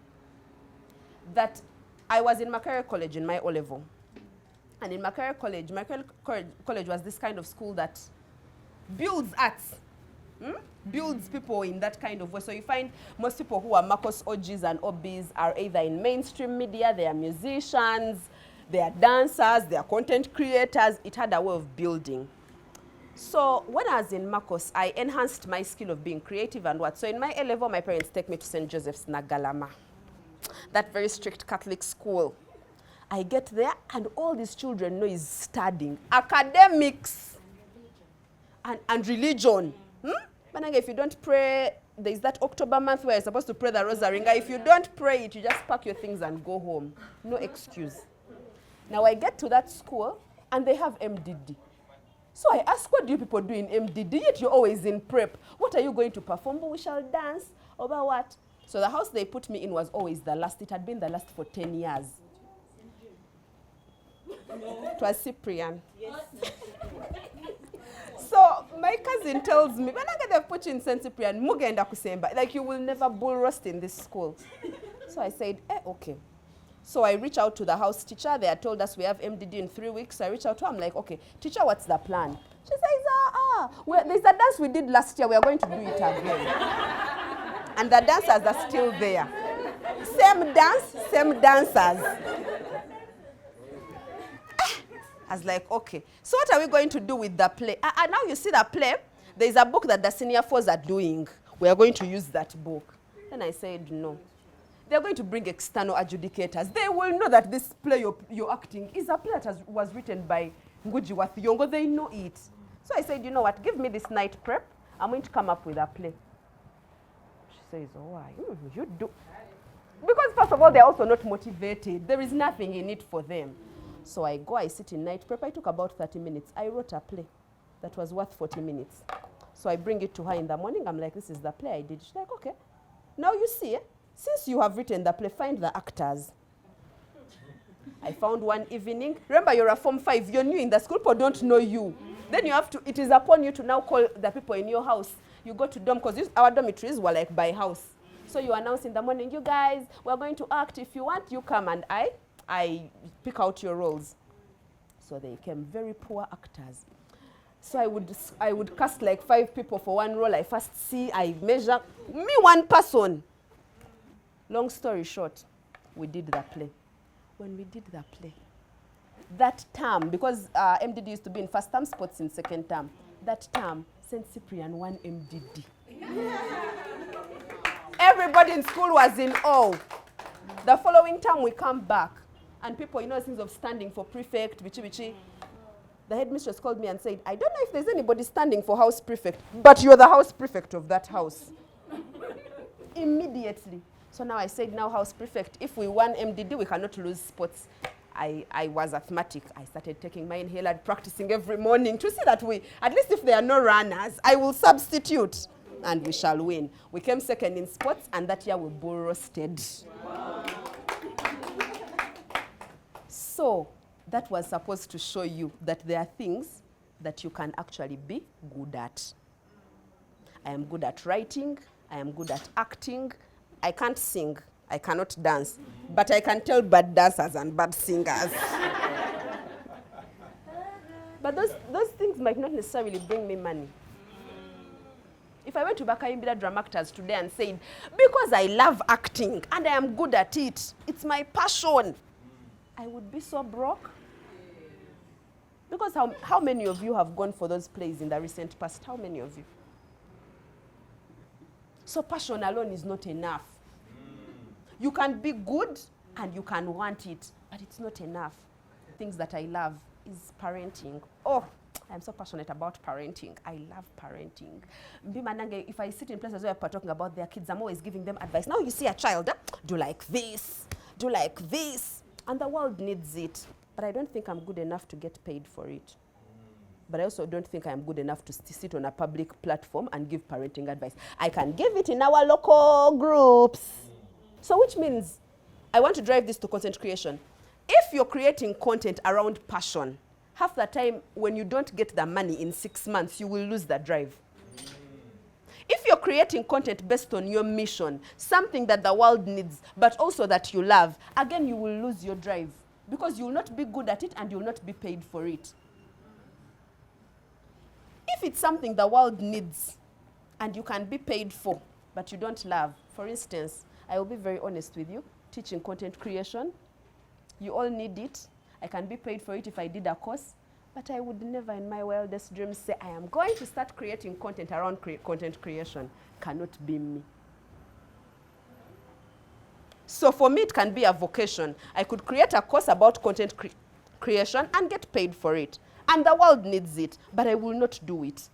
That I was in Makerere College in my O-level. And in Makerere College was this kind of school that builds arts, builds people in that kind of way. So you find most people who are Marcos OGs and OBs are either in mainstream media, they are musicians, they are dancers, they are content creators. It had a way of building. So when I was in Marcos, I enhanced my skill of being creative and what. So in my A-level, my parents take me to St. Joseph's Nagalama, that very strict Catholic school. I get there and all these children know is studying academics and religion. If you don't pray, there's that October month where you're supposed to pray the rosary. If you don't pray it, you just pack your things and go home. No excuse. Now I get to that school and they have MDD. So I ask, what do you people do in MDD? Yet you're always in prep. What are you going to perform? But we shall dance. Over what? So the house they put me in was always the last. It had been the last for 10 years. It was Cyprian. So my cousin tells me, when I get the put you in St. Cyprian, mugenda kusemba, like you will never bull roast in this school. So I said, okay. So I reach out to the house teacher. They had told us we have MDD in 3 weeks. I reach out to her. I'm like, okay, teacher, what's the plan? She says, there's a dance we did last year. We are going to do it again. And the dancers are still there. Same dance, same dancers. I was like, okay. So what are we going to do with the play? And now you see the play. There's a book that the senior fours are doing. We are going to use that book. Then I said, no. They're going to bring external adjudicators. They will know that this play you're acting is a play that was written by Ngugi wa Thiong'o. They know it. So I said, you know what? Give me this night prep. I'm going to come up with a play. She says, oh, why? You do. Because first of all, they're also not motivated. There is nothing in it for them. So I go, I sit in night prep. I took about 30 minutes. I wrote a play that was worth 40 minutes. So I bring it to her in the morning. I'm like, this is the play I did. She's like, okay. Now you see, since you have written the play, find the actors. I found one evening. Remember, you're a Form 5. You're new in the school. People don't know you. Then you have to, it is upon you to now call the people in your house. You go to dorm, because our dormitories were like by house. So you announce in the morning, you guys, we're going to act. If you want, you come. And I pick out your roles. So they came very poor actors. So I would cast like 5 people for one role. I first see, I measure, me one person. Long story short, we did the play. When we did the play, that term, because MDD used to be in first term, sports in second term, that term, St. Cyprian won MDD. Everybody in school was in awe. The following term, we come back. And people, things of standing for prefect, bichi. The headmistress called me and said, I don't know if there's anybody standing for house prefect, but you're the house prefect of that house. Immediately. So now I said, now house prefect, if we won MDD, we cannot lose sports. I was asthmatic. I started taking my inhaler, practicing every morning to see that at least if there are no runners, I will substitute and we shall win. We came second in sports, and that year we bull roasted. Wow. So that was supposed to show you that there are things that you can actually be good at. I am good at writing. I am good at acting. I can't sing. I cannot dance. But I can tell bad dancers and bad singers. But those things might not necessarily bring me money. If I went to Bahati Hilda Drama Actors today and said, because I love acting and I am good at it, it's my passion, I would be so broke. Because how many of you have gone for those plays in the recent past? How many of you? So passion alone is not enough. You can be good and you can want it, but it's not enough. Things that I love is parenting. Oh, I'm so passionate about parenting. I love parenting. If I sit in places where people are talking about their kids, I'm always giving them advice. Now you see a child, do like this, do like this. And the world needs it. But I don't think I'm good enough to get paid for it. But I also don't think I'm good enough to sit on a public platform and give parenting advice. I can give it in our local groups. So which means I want to drive this to content creation. If you're creating content around passion, half the time when you don't get the money in 6 months, you will lose the drive. If you're creating content based on your mission, something that the world needs, but also that you love, again, you will lose your drive because you will not be good at it and you will not be paid for it. If it's something the world needs and you can be paid for, but you don't love, for instance, I will be very honest with you, teaching content creation, you all need it. I can be paid for it if I did a course, but I would never in my wildest dreams say, I am going to start creating content around content creation. Cannot be me. So for me, it can be a vocation. I could create a course about content creation and get paid for it. And the world needs it, but I will not do it.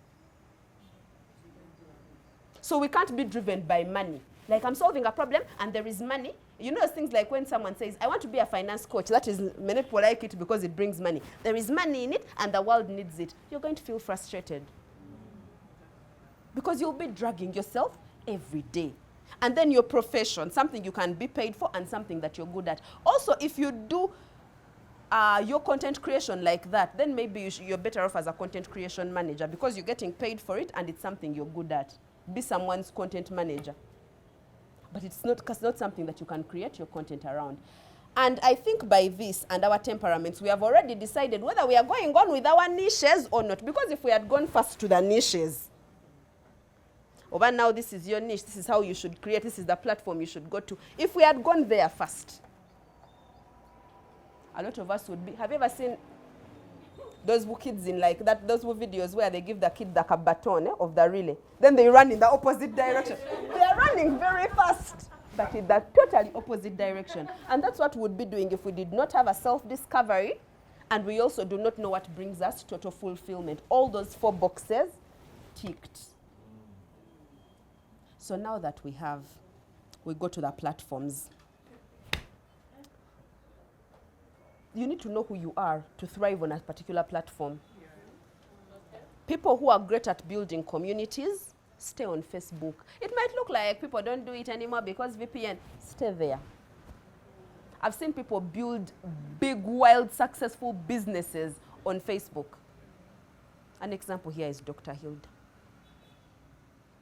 So we can't be driven by money. Like I'm solving a problem and there is money. You know things like when someone says, I want to be a finance coach. That is, many people like it because it brings money. There is money in it and the world needs it. You're going to feel frustrated. Because you'll be dragging yourself every day. And then your profession, something you can be paid for and something that you're good at. Also, if you do your content creation like that, then maybe you're better off as a content creation manager because you're getting paid for it and it's something you're good at. Be someone's content manager. But it's not something that you can create your content around. And I think by this and our temperaments, we have already decided whether we are going on with our niches or not. Because if we had gone first to the niches, over now this is your niche, this is how you should create, this is the platform you should go to. If we had gone there first, a lot of us would be, have you ever seen those kids in like that, those videos where they give the kid the baton of the relay, then they run in the opposite direction. They are running very fast, but in the totally opposite direction. And that's what we would be doing if we did not have a self-discovery, and we also do not know what brings us total fulfillment. All those 4 boxes ticked. So now that we go to the platforms. You need to know who you are to thrive on a particular platform. People who are great at building communities, stay on Facebook. It might look like people don't do it anymore because VPN, stay there. I've seen people build big, wild, successful businesses on Facebook. An example here is Dr. Hilda.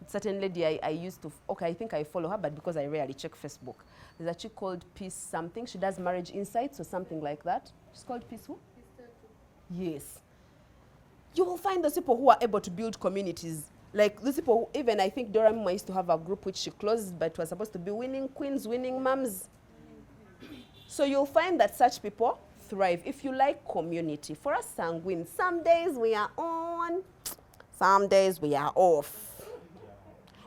Certain lady I used to, I think I follow her, but because I rarely check Facebook. There's a chick called Peace something. She does marriage insights or something like that. She's called Peace who? Yes. You will find those people who are able to build communities. Like those people who, even I think Dora Muma used to have a group which she closed, but it was supposed to be winning queens, winning moms. So you'll find that such people thrive. If you like community, for us sanguine, some days we are on, some days we are off.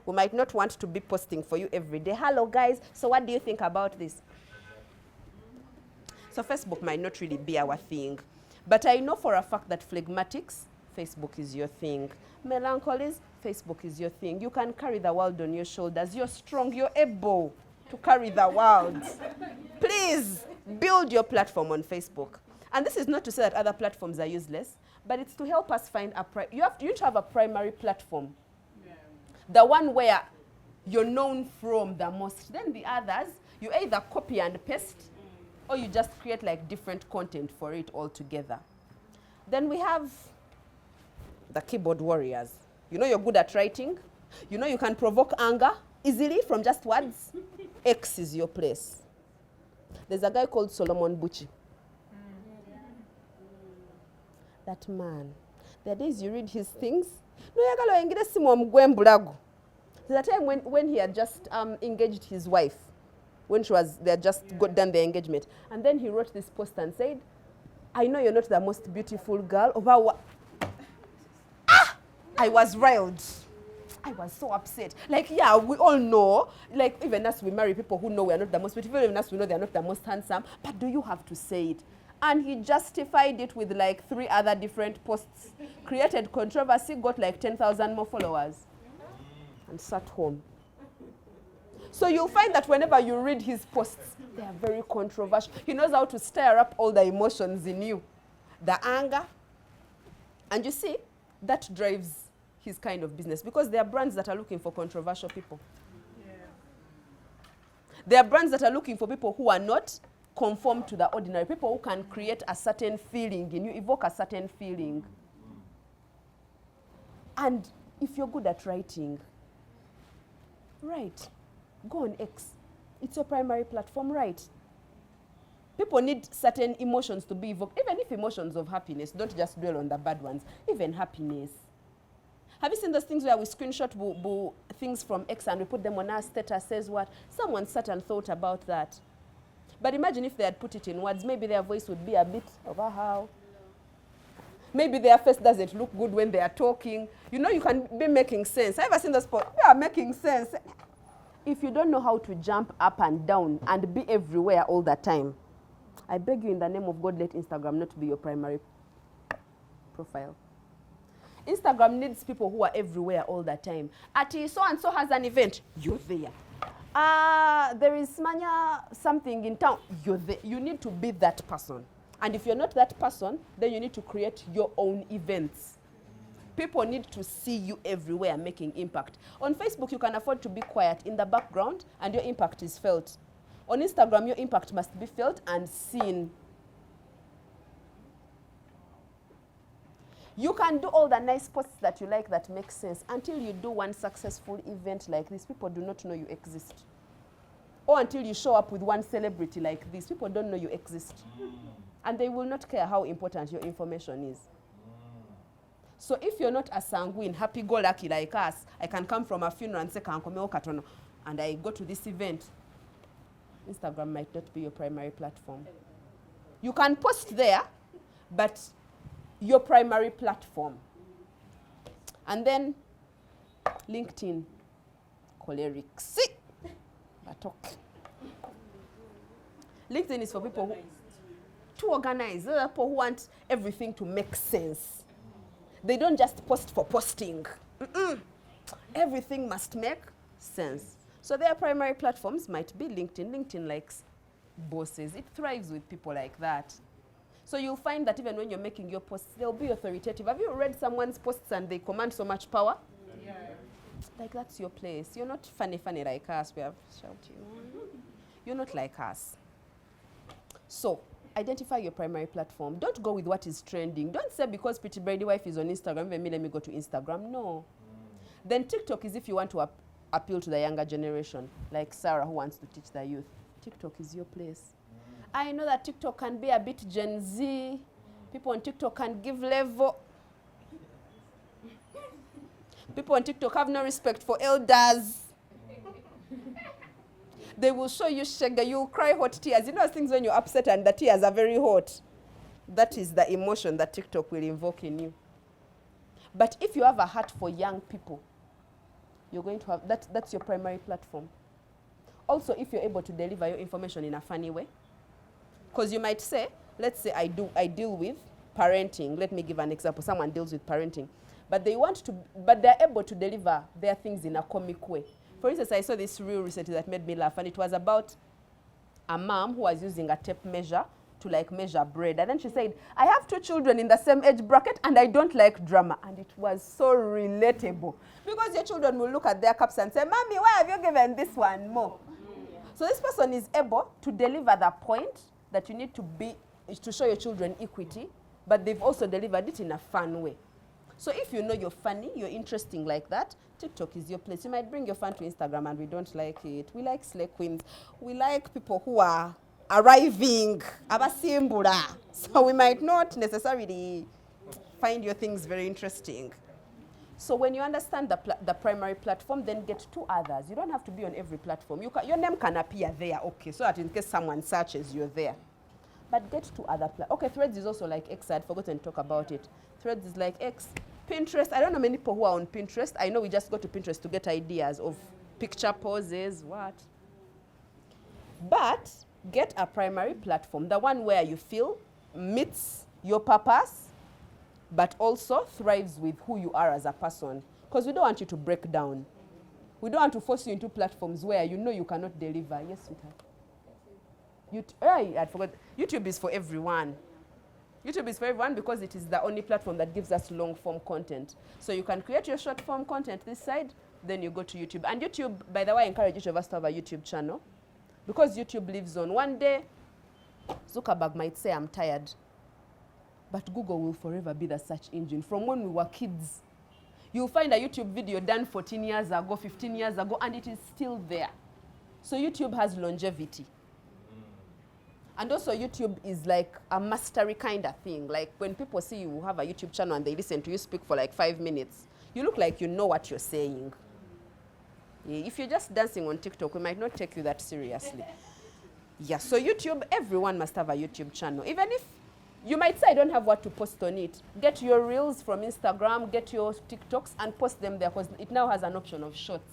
We might not want to be posting for you every day. Hello, guys. So what do you think about this? So Facebook might not really be our thing. But I know for a fact that phlegmatics, Facebook is your thing. Melancholies, Facebook is your thing. You can carry the world on your shoulders. You're strong. You're able to carry the world. Please build your platform on Facebook. And this is not to say that other platforms are useless, but it's to help us find you need to have a primary platform. The one where you're known from the most. Then the others, you either copy and paste, or you just create like different content for it all together. Then we have the keyboard warriors. You know you're good at writing. You know you can provoke anger easily from just words. X is your place. There's a guy called Solomon Buchi. That man. There are days you read his things. There's a time when he had just engaged his wife, when they had just got done their engagement. And then he wrote this post and said, I know you're not the most beautiful girl. I was riled. I was so upset. Like, yeah, we all know, like even us, we marry people who know we are not the most beautiful, even us, we know they are not the most handsome. But do you have to say it? And he justified it with like 3 other different posts, created controversy, got like 10,000 more followers, and sat home. So you'll find that whenever you read his posts, they are very controversial. He knows how to stir up all the emotions in you, the anger. And you see, that drives his kind of business because there are brands that are looking for controversial people. Yeah. There are brands that are looking for people who are not conform to the ordinary, people who can create a certain feeling in you, evoke a certain feeling. And if you're good at writing, write. Go on X. It's your primary platform, write. People need certain emotions to be evoked, even if emotions of happiness. Don't just dwell on the bad ones, even happiness. Have you seen those things where we screenshot things from X and we put them on our status, says what? Someone sat and thought about that. But imagine if they had put it in words, maybe their voice would be a bit over how. Maybe their face doesn't look good when they are talking. You know, you can be making sense. Have you ever seen those posts? They are making sense. If you don't know how to jump up and down and be everywhere all the time, I beg you in the name of God, let Instagram not be your primary profile. Instagram needs people who are everywhere all the time. So-and-so has an event, you're there. There is something in town, you're there. You need to be that person. And if you're not that person, then you need to create your own events. People need to see you everywhere making impact. On Facebook, you can afford to be quiet in the background and your impact is felt. On Instagram, your impact must be felt and seen. You can do all the nice posts that you like that make sense until you do one successful event like this. People do not know you exist. Or until you show up with one celebrity like this. People don't know you exist. And they will not care how important your information is. So if you're not a sanguine, happy-go-lucky like us, I can come from a funeral and say, and I go to this event. Instagram might not be your primary platform. You can post there, but your primary platform. And then LinkedIn, cholerics. LinkedIn is for people who to organize. There are people who want everything to make sense. They don't just post for posting. Everything must make sense. So their primary platforms might be LinkedIn. LinkedIn likes bosses. It thrives with people like that. So you'll find that even when you're making your posts, they'll be authoritative. Have you read someone's posts and they command so much power? Yeah. Like, that's your place. You're not funny like us. We have shouting. You're not like us. So identify your primary platform. Don't go with what is trending. Don't say because Pretty Brainy Wife is on Instagram, let me go to Instagram. No. Then TikTok is if you want to appeal to the younger generation, like Sarah who wants to teach the youth. TikTok is your place. I know that TikTok can be a bit Gen Z. People on TikTok can give level. People on TikTok have no respect for elders. They will show you sugar, you'll cry hot tears. You know things when you're upset and the tears are very hot. That is the emotion that TikTok will invoke in you. But if you have a heart for young people, you're going to have, that's your primary platform. Also, if you're able to deliver your information in a funny way, because you might say, let's say I deal with parenting. Let me give an example. Someone deals with parenting. But they're able to deliver their things in a comic way. For instance, I saw this reel recently that made me laugh, and it was about a mom who was using a tape measure to like measure bread. And then she said, I have 2 children in the same age bracket and I don't like drama. And it was so relatable. Because your children will look at their cups and say, Mommy, why have you given this one more? So this person is able to deliver the point that you need to show your children equity, but they've also delivered it in a fun way. So if you know you're funny, you're interesting like that, TikTok is your place. You might bring your fun to Instagram and we don't like it. We like slay queens. We like people who are arriving, abasimbura. So we might not necessarily find your things very interesting. So when you understand the primary platform, then get 2 others. You don't have to be on every platform. Your name can appear there, okay, so that in case someone searches, you're there. But get 2 other platforms. Okay, Threads is also like X. I'd forgotten to talk about it. Threads is like X. Pinterest, I don't know many people who are on Pinterest. I know we just go to Pinterest to get ideas of picture poses, what. But get a primary platform, the one where you feel meets your purpose, but also thrives with who you are as a person. Because we don't want you to break down. We don't want to force you into platforms where you know you cannot deliver. Yes, sweetheart. I forgot. YouTube is for everyone. YouTube is for everyone because it is the only platform that gives us long-form content. So you can create your short-form content this side, then you go to YouTube. And YouTube, by the way, I encourage each of us to have a YouTube channel because YouTube lives on. One day, Zuckerberg might say, I'm tired. But Google will forever be the search engine. From when we were kids, you'll find a YouTube video done 14 years ago, 15 years ago, and it is still there. So YouTube has longevity. And also YouTube is like a mastery kind of thing. Like when people see you have a YouTube channel and they listen to you speak for like 5 minutes, you look like you know what you're saying. Yeah, if you're just dancing on TikTok, we might not take you that seriously. Yeah, so YouTube, everyone must have a YouTube channel. Even if you might say, I don't have what to post on it. Get your reels from Instagram, get your TikToks and post them there because it now has an option of shorts.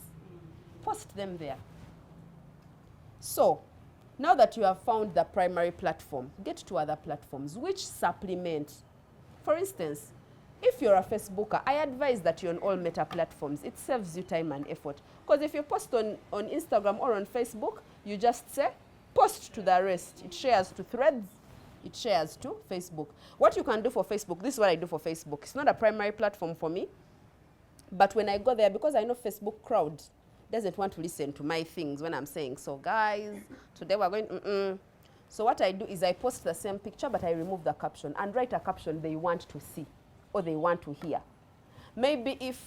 Post them there. So, now that you have found the primary platform, get to other platforms which supplement. For instance, if you're a Facebooker, I advise that you're on all meta platforms. It saves you time and effort. Because if you post on Instagram or on Facebook, you just say, post to the rest. It shares to Threads. It shares to Facebook. What you can do for Facebook, this is what I do for Facebook. It's not a primary platform for me. But when I go there, because I know Facebook crowd doesn't want to listen to my things when I'm saying, so guys, today we're going, So what I do is I post the same picture, but I remove the caption and write a caption they want to see. or they want to hear. Maybe if,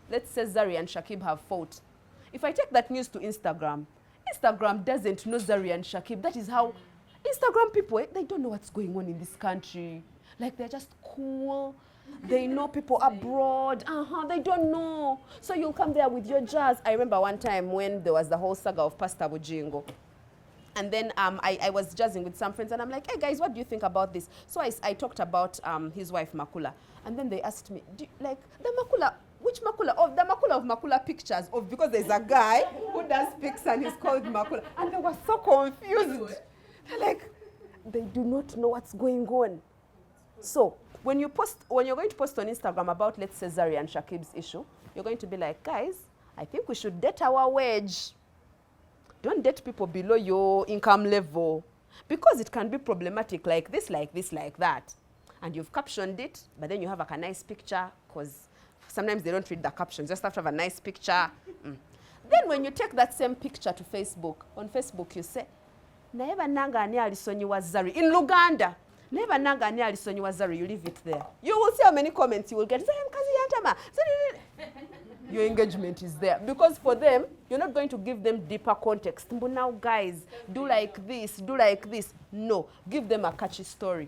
let's say, Zari and Shakib have fought, if I take that news to Instagram, Instagram doesn't know Zari and Shakib. That is how Instagram people, they don't know what's going on in this country. Like, they're just cool. They know people abroad. They don't know. So you'll come there with your jazz. I remember one time when there was the whole saga of Pastor Bujingo. And then I was jazzing with some friends, and I'm like, hey, guys, what do you think about this? So I talked about his wife, Makula. And then they asked me, like, the Makula, which Makula? Oh, the Makula of Makula Pictures, because there's a guy who does pics and he's called Makula. And they were so confused. They're like, they do not know what's going on. So when you're going to post on Instagram about, let's say, Zari and Shakib's issue, you're going to be like, guys, I think we should date our wage. Don't date people below your income level, because it can be problematic, like this, like this, like that. And you've captioned it, but then you have like a nice picture, because sometimes they don't read the captions, just have to have a nice picture. Then when you take that same picture to Facebook, on Facebook you say, Naeba nanga ani alisonyiwa Zari. In Luganda, Naeba nanga ani alisonyiwa Zari, you leave it there. You will see how many comments you will get. Your engagement is there. Because for them, you're not going to give them deeper context. But now, guys, do like this, do like this. No, give them a catchy story.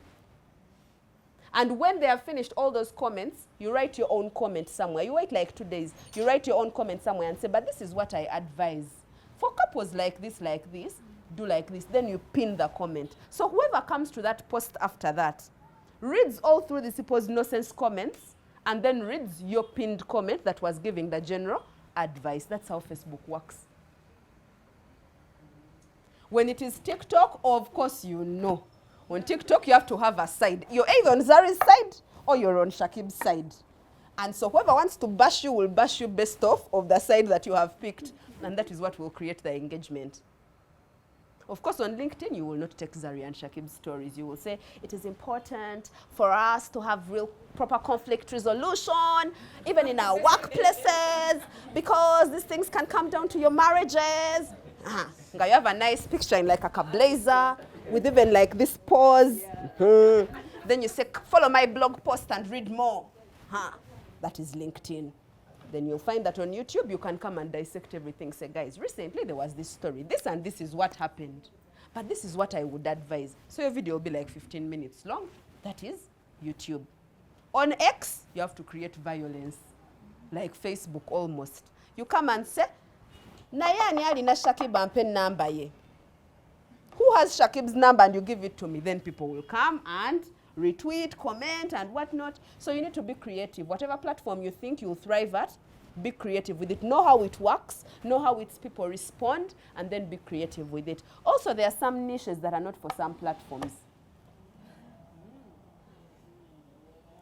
And when they have finished all those comments, you write your own comment somewhere. You wait like 2 days. You write your own comment somewhere and say, but this is what I advise. For couples like this, do like this. Then you pin the comment. So whoever comes to that post after that reads all through the supposed nonsense comments, and then reads your pinned comment that was giving the general advice. That's how Facebook works. When it is TikTok, of course you know. On TikTok, you have to have a side. You're either on Zari's side or you're on Shakib's side. And so whoever wants to bash you will bash you based off of the side that you have picked. And that is what will create the engagement. Of course, on LinkedIn, you will not take Zari and Shakib's stories. You will say, it is important for us to have real proper conflict resolution, even in our workplaces, because these things can come down to your marriages. You have a nice picture in like a blazer, with even like this pose. Then you say, follow my blog post and read more. That is LinkedIn. Then you'll find that on YouTube, you can come and dissect everything. Say, guys, recently there was this story. This and this is what happened. But this is what I would advise. So your video will be like 15 minutes long. That is YouTube. On X, you have to create violence. Like Facebook almost. You come and say, Nayani alina Shakib ampe number ye. Who has Shakib's number? And you give it to me. Then people will come and retweet, comment, and whatnot. So you need to be creative. Whatever platform you think you'll thrive at, be creative with it. Know how it works, know how its people respond, and then be creative with it. Also, there are some niches that are not for some platforms.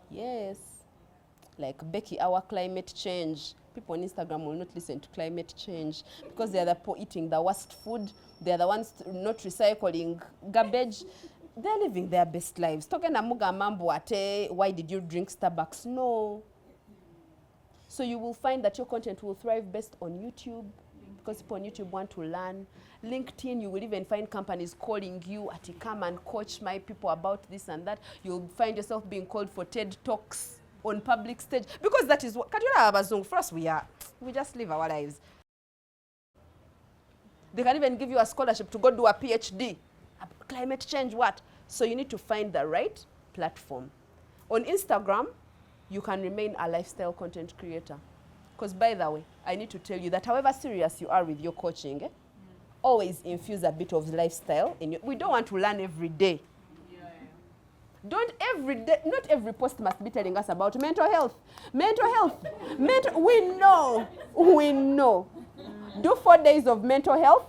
Yes. Like Becky, our climate change. People on Instagram will not listen to climate change because they are the people eating the worst food. They are the ones not recycling garbage. They're living their best lives. Talking amuga mambo ate, why did you drink Starbucks? No. So you will find that your content will thrive best on YouTube because people on YouTube want to learn. LinkedIn, you will even find companies calling you at come and coach my people about this and that. You'll find yourself being called for TED Talks on public stage because that is what for us we just live our lives. They can even give you a scholarship to go do a PhD. Climate change, what? So you need to find the right platform. On Instagram, you can remain a lifestyle content creator. Because by the way, I need to tell you that however serious you are with your coaching, always infuse a bit of lifestyle in you. We don't want to learn every day. Don't every day, not every post must be telling us about mental health. Mental health. We know. Do 4 days of mental health.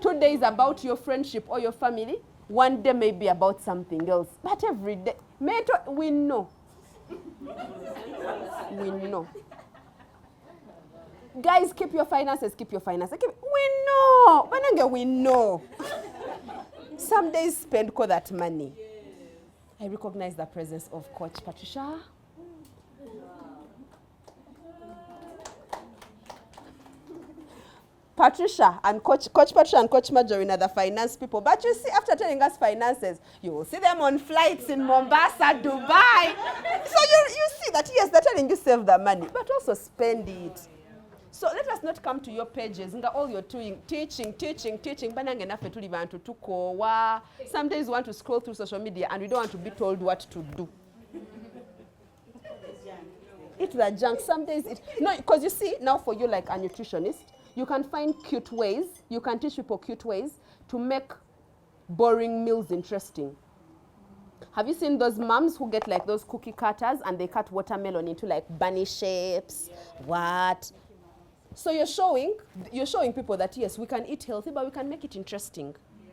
2 days about your friendship or your family. 1 day may be about something else. But every day, we know. We know. Guys, keep your finances, We know. Banange, we know. Some days spend that money. I recognize the presence of Coach Patricia. Patricia and Coach Patricia and Coach Marjorie are the finance people. But you see, after telling us finances, you will see them on flights in Mombasa, Dubai. So you see that, yes, they're telling you save the money, but also spend it. So let us not come to your pages and all you're doing, teaching. Sometimes we want to scroll through social media and we don't want to be told what to do. Eat the junk. Some days no, because you see, now for you like a nutritionist, you can find cute ways, you can teach people cute ways to make boring meals interesting. Have you seen those moms who get like those cookie cutters and they cut watermelon into like bunny shapes? Yeah. What? So you're showing people that yes, we can eat healthy, but we can make it interesting. Yeah.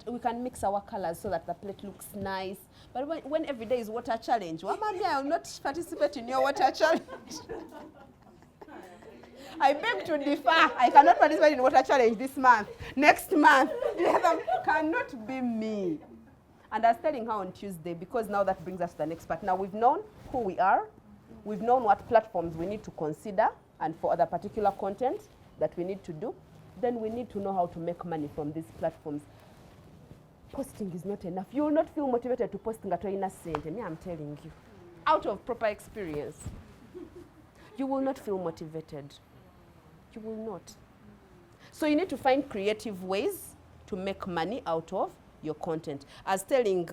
We can mix our colors so that the plate looks nice. But when every day is water challenge, well, mommy, I will not participate in your water challenge. I beg to differ. I cannot participate in water challenge this month. Next month, cannot be me. And I was telling her on Tuesday, because now that brings us to the next part. Now we've known who we are. We've known what platforms we need to consider and for other particular content that we need to do. Then we need to know how to make money from these platforms. Posting is not enough. You will not feel motivated to post innocent. I'm telling you. Out of proper experience. You will not feel motivated. You will not. So you need to find creative ways to make money out of your content. I was telling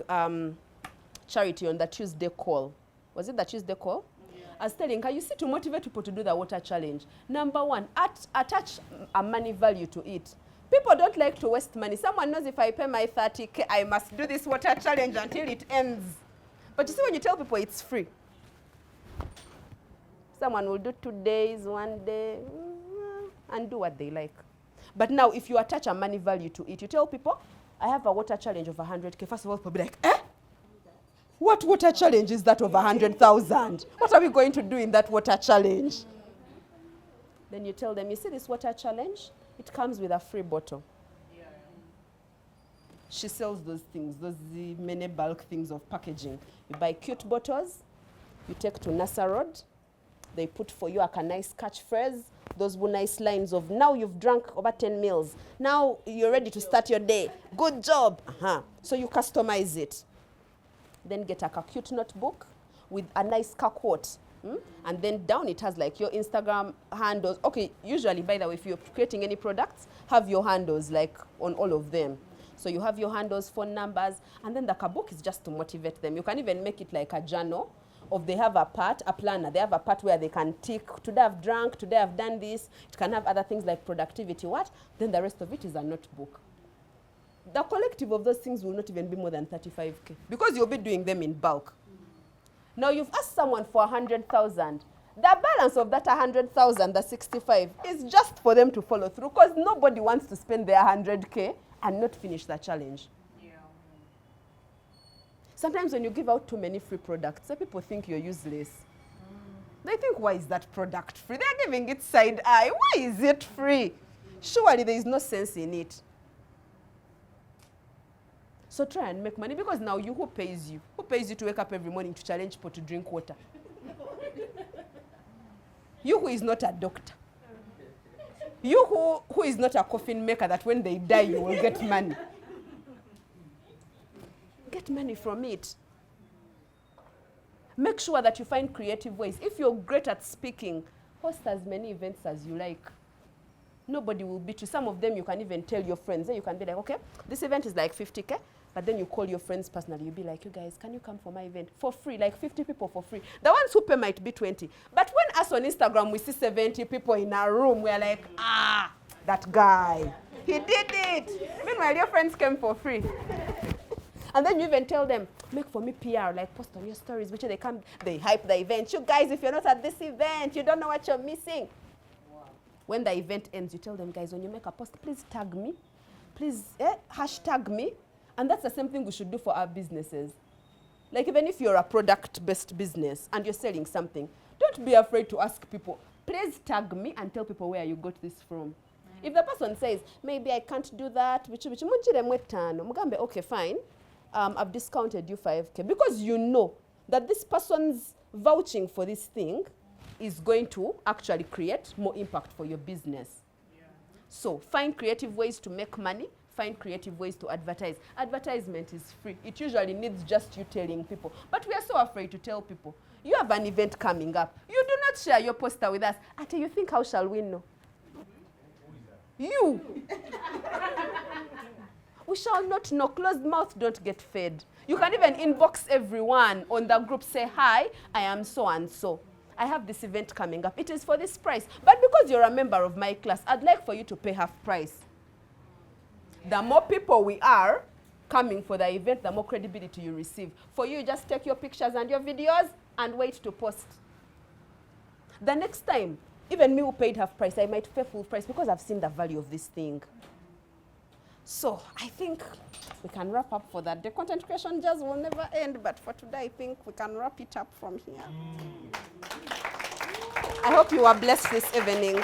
Charity on the Tuesday call. Was it the Tuesday call? Yeah. I was telling her, you see, to motivate people to do the water challenge, number one, attach a money value to it. People don't like to waste money. Someone knows if I pay my 30K, I must do this water challenge until it ends. But you see, when you tell people it's free, someone will do 2 days, 1 day, and do what they like. But now, if you attach a money value to it, you tell people, I have a water challenge of 100K. First of all, people will be like, eh? What water challenge is that of 100,000? What are we going to do in that water challenge? Then you tell them, you see this water challenge? It comes with a free bottle. Yeah. She sells those things, the many bulk things of packaging. You buy cute bottles, you take to NASA Road, they put for you a nice catchphrase, those nice lines of, now you've drunk over 10 meals. Now you're ready to start your day. Good job. So you customize it. Then get a cute notebook with a nice quote. And then down it has like your Instagram handles. Okay, usually, by the way, if you're creating any products, have your handles like on all of them. So you have your handles, phone numbers, and then the book is just to motivate them. You can even make it like a journal. Of they have a planner. They have a part where they can tick, today I've drunk, today I've done this. It can have other things like productivity, Then the rest of it is a notebook. The collective of those things will not even be more than 35K because you'll be doing them in bulk. Now you've asked someone for 100,000. The balance of that 100,000, the 65, is just for them to follow through because nobody wants to spend their 100K and not finish the challenge. Sometimes when you give out too many free products, people think you're useless. They think, why is that product free? They're giving it side eye. Why is it free? Surely there is no sense in it. So try and make money because now who pays you? Who pays you to wake up every morning to challenge people to drink water? You who is not a doctor. You who is not a coffin maker that when they die you will get money. Get money from it. Make sure that you find creative ways. If you're great at speaking, host as many events as you like. Nobody will beat you. Some of them you can even tell your friends. You can be like, okay, this event is like 50K. But then you call your friends personally. You'll be like, you guys, can you come for my event? For free, like 50 people for free. The ones who pay might be 20. But when us on Instagram, we see 70 people in a room, we're like, that guy, he did it. Meanwhile, your friends came for free. And then you even tell them, make for me PR, like post on your stories, which they hype the event. You guys, if you're not at this event, you don't know what you're missing. Wow. When the event ends, you tell them, guys, when you make a post, please tag me. Please, hashtag me. And that's the same thing we should do for our businesses. Like even if you're a product-based business and you're selling something, don't be afraid to ask people, please tag me and tell people where you got this from. If the person says, maybe I can't do that, okay, fine. I've discounted you 5K because you know that this person's vouching for this thing is going to actually create more impact for your business. Yeah. So find creative ways to make money, find creative ways to advertise. Advertisement is free. It usually needs just you telling people. But we are so afraid to tell people. You have an event coming up. You do not share your poster with us. Until you think, how shall we know? You. We shall not know. Closed mouth don't get fed. You can even inbox everyone on the group. Say, hi, I am so and so. I have this event coming up. It is for this price. But because you're a member of my class, I'd like for you to pay half price. The more people we are coming for the event, the more credibility you receive. For you, just take your pictures and your videos and wait to post. The next time, even me who paid half price, I might pay full price because I've seen the value of this thing. So I think we can wrap up for that. The content creation jazz will never end, but for today, I think we can wrap it up from here. I hope you were blessed this evening.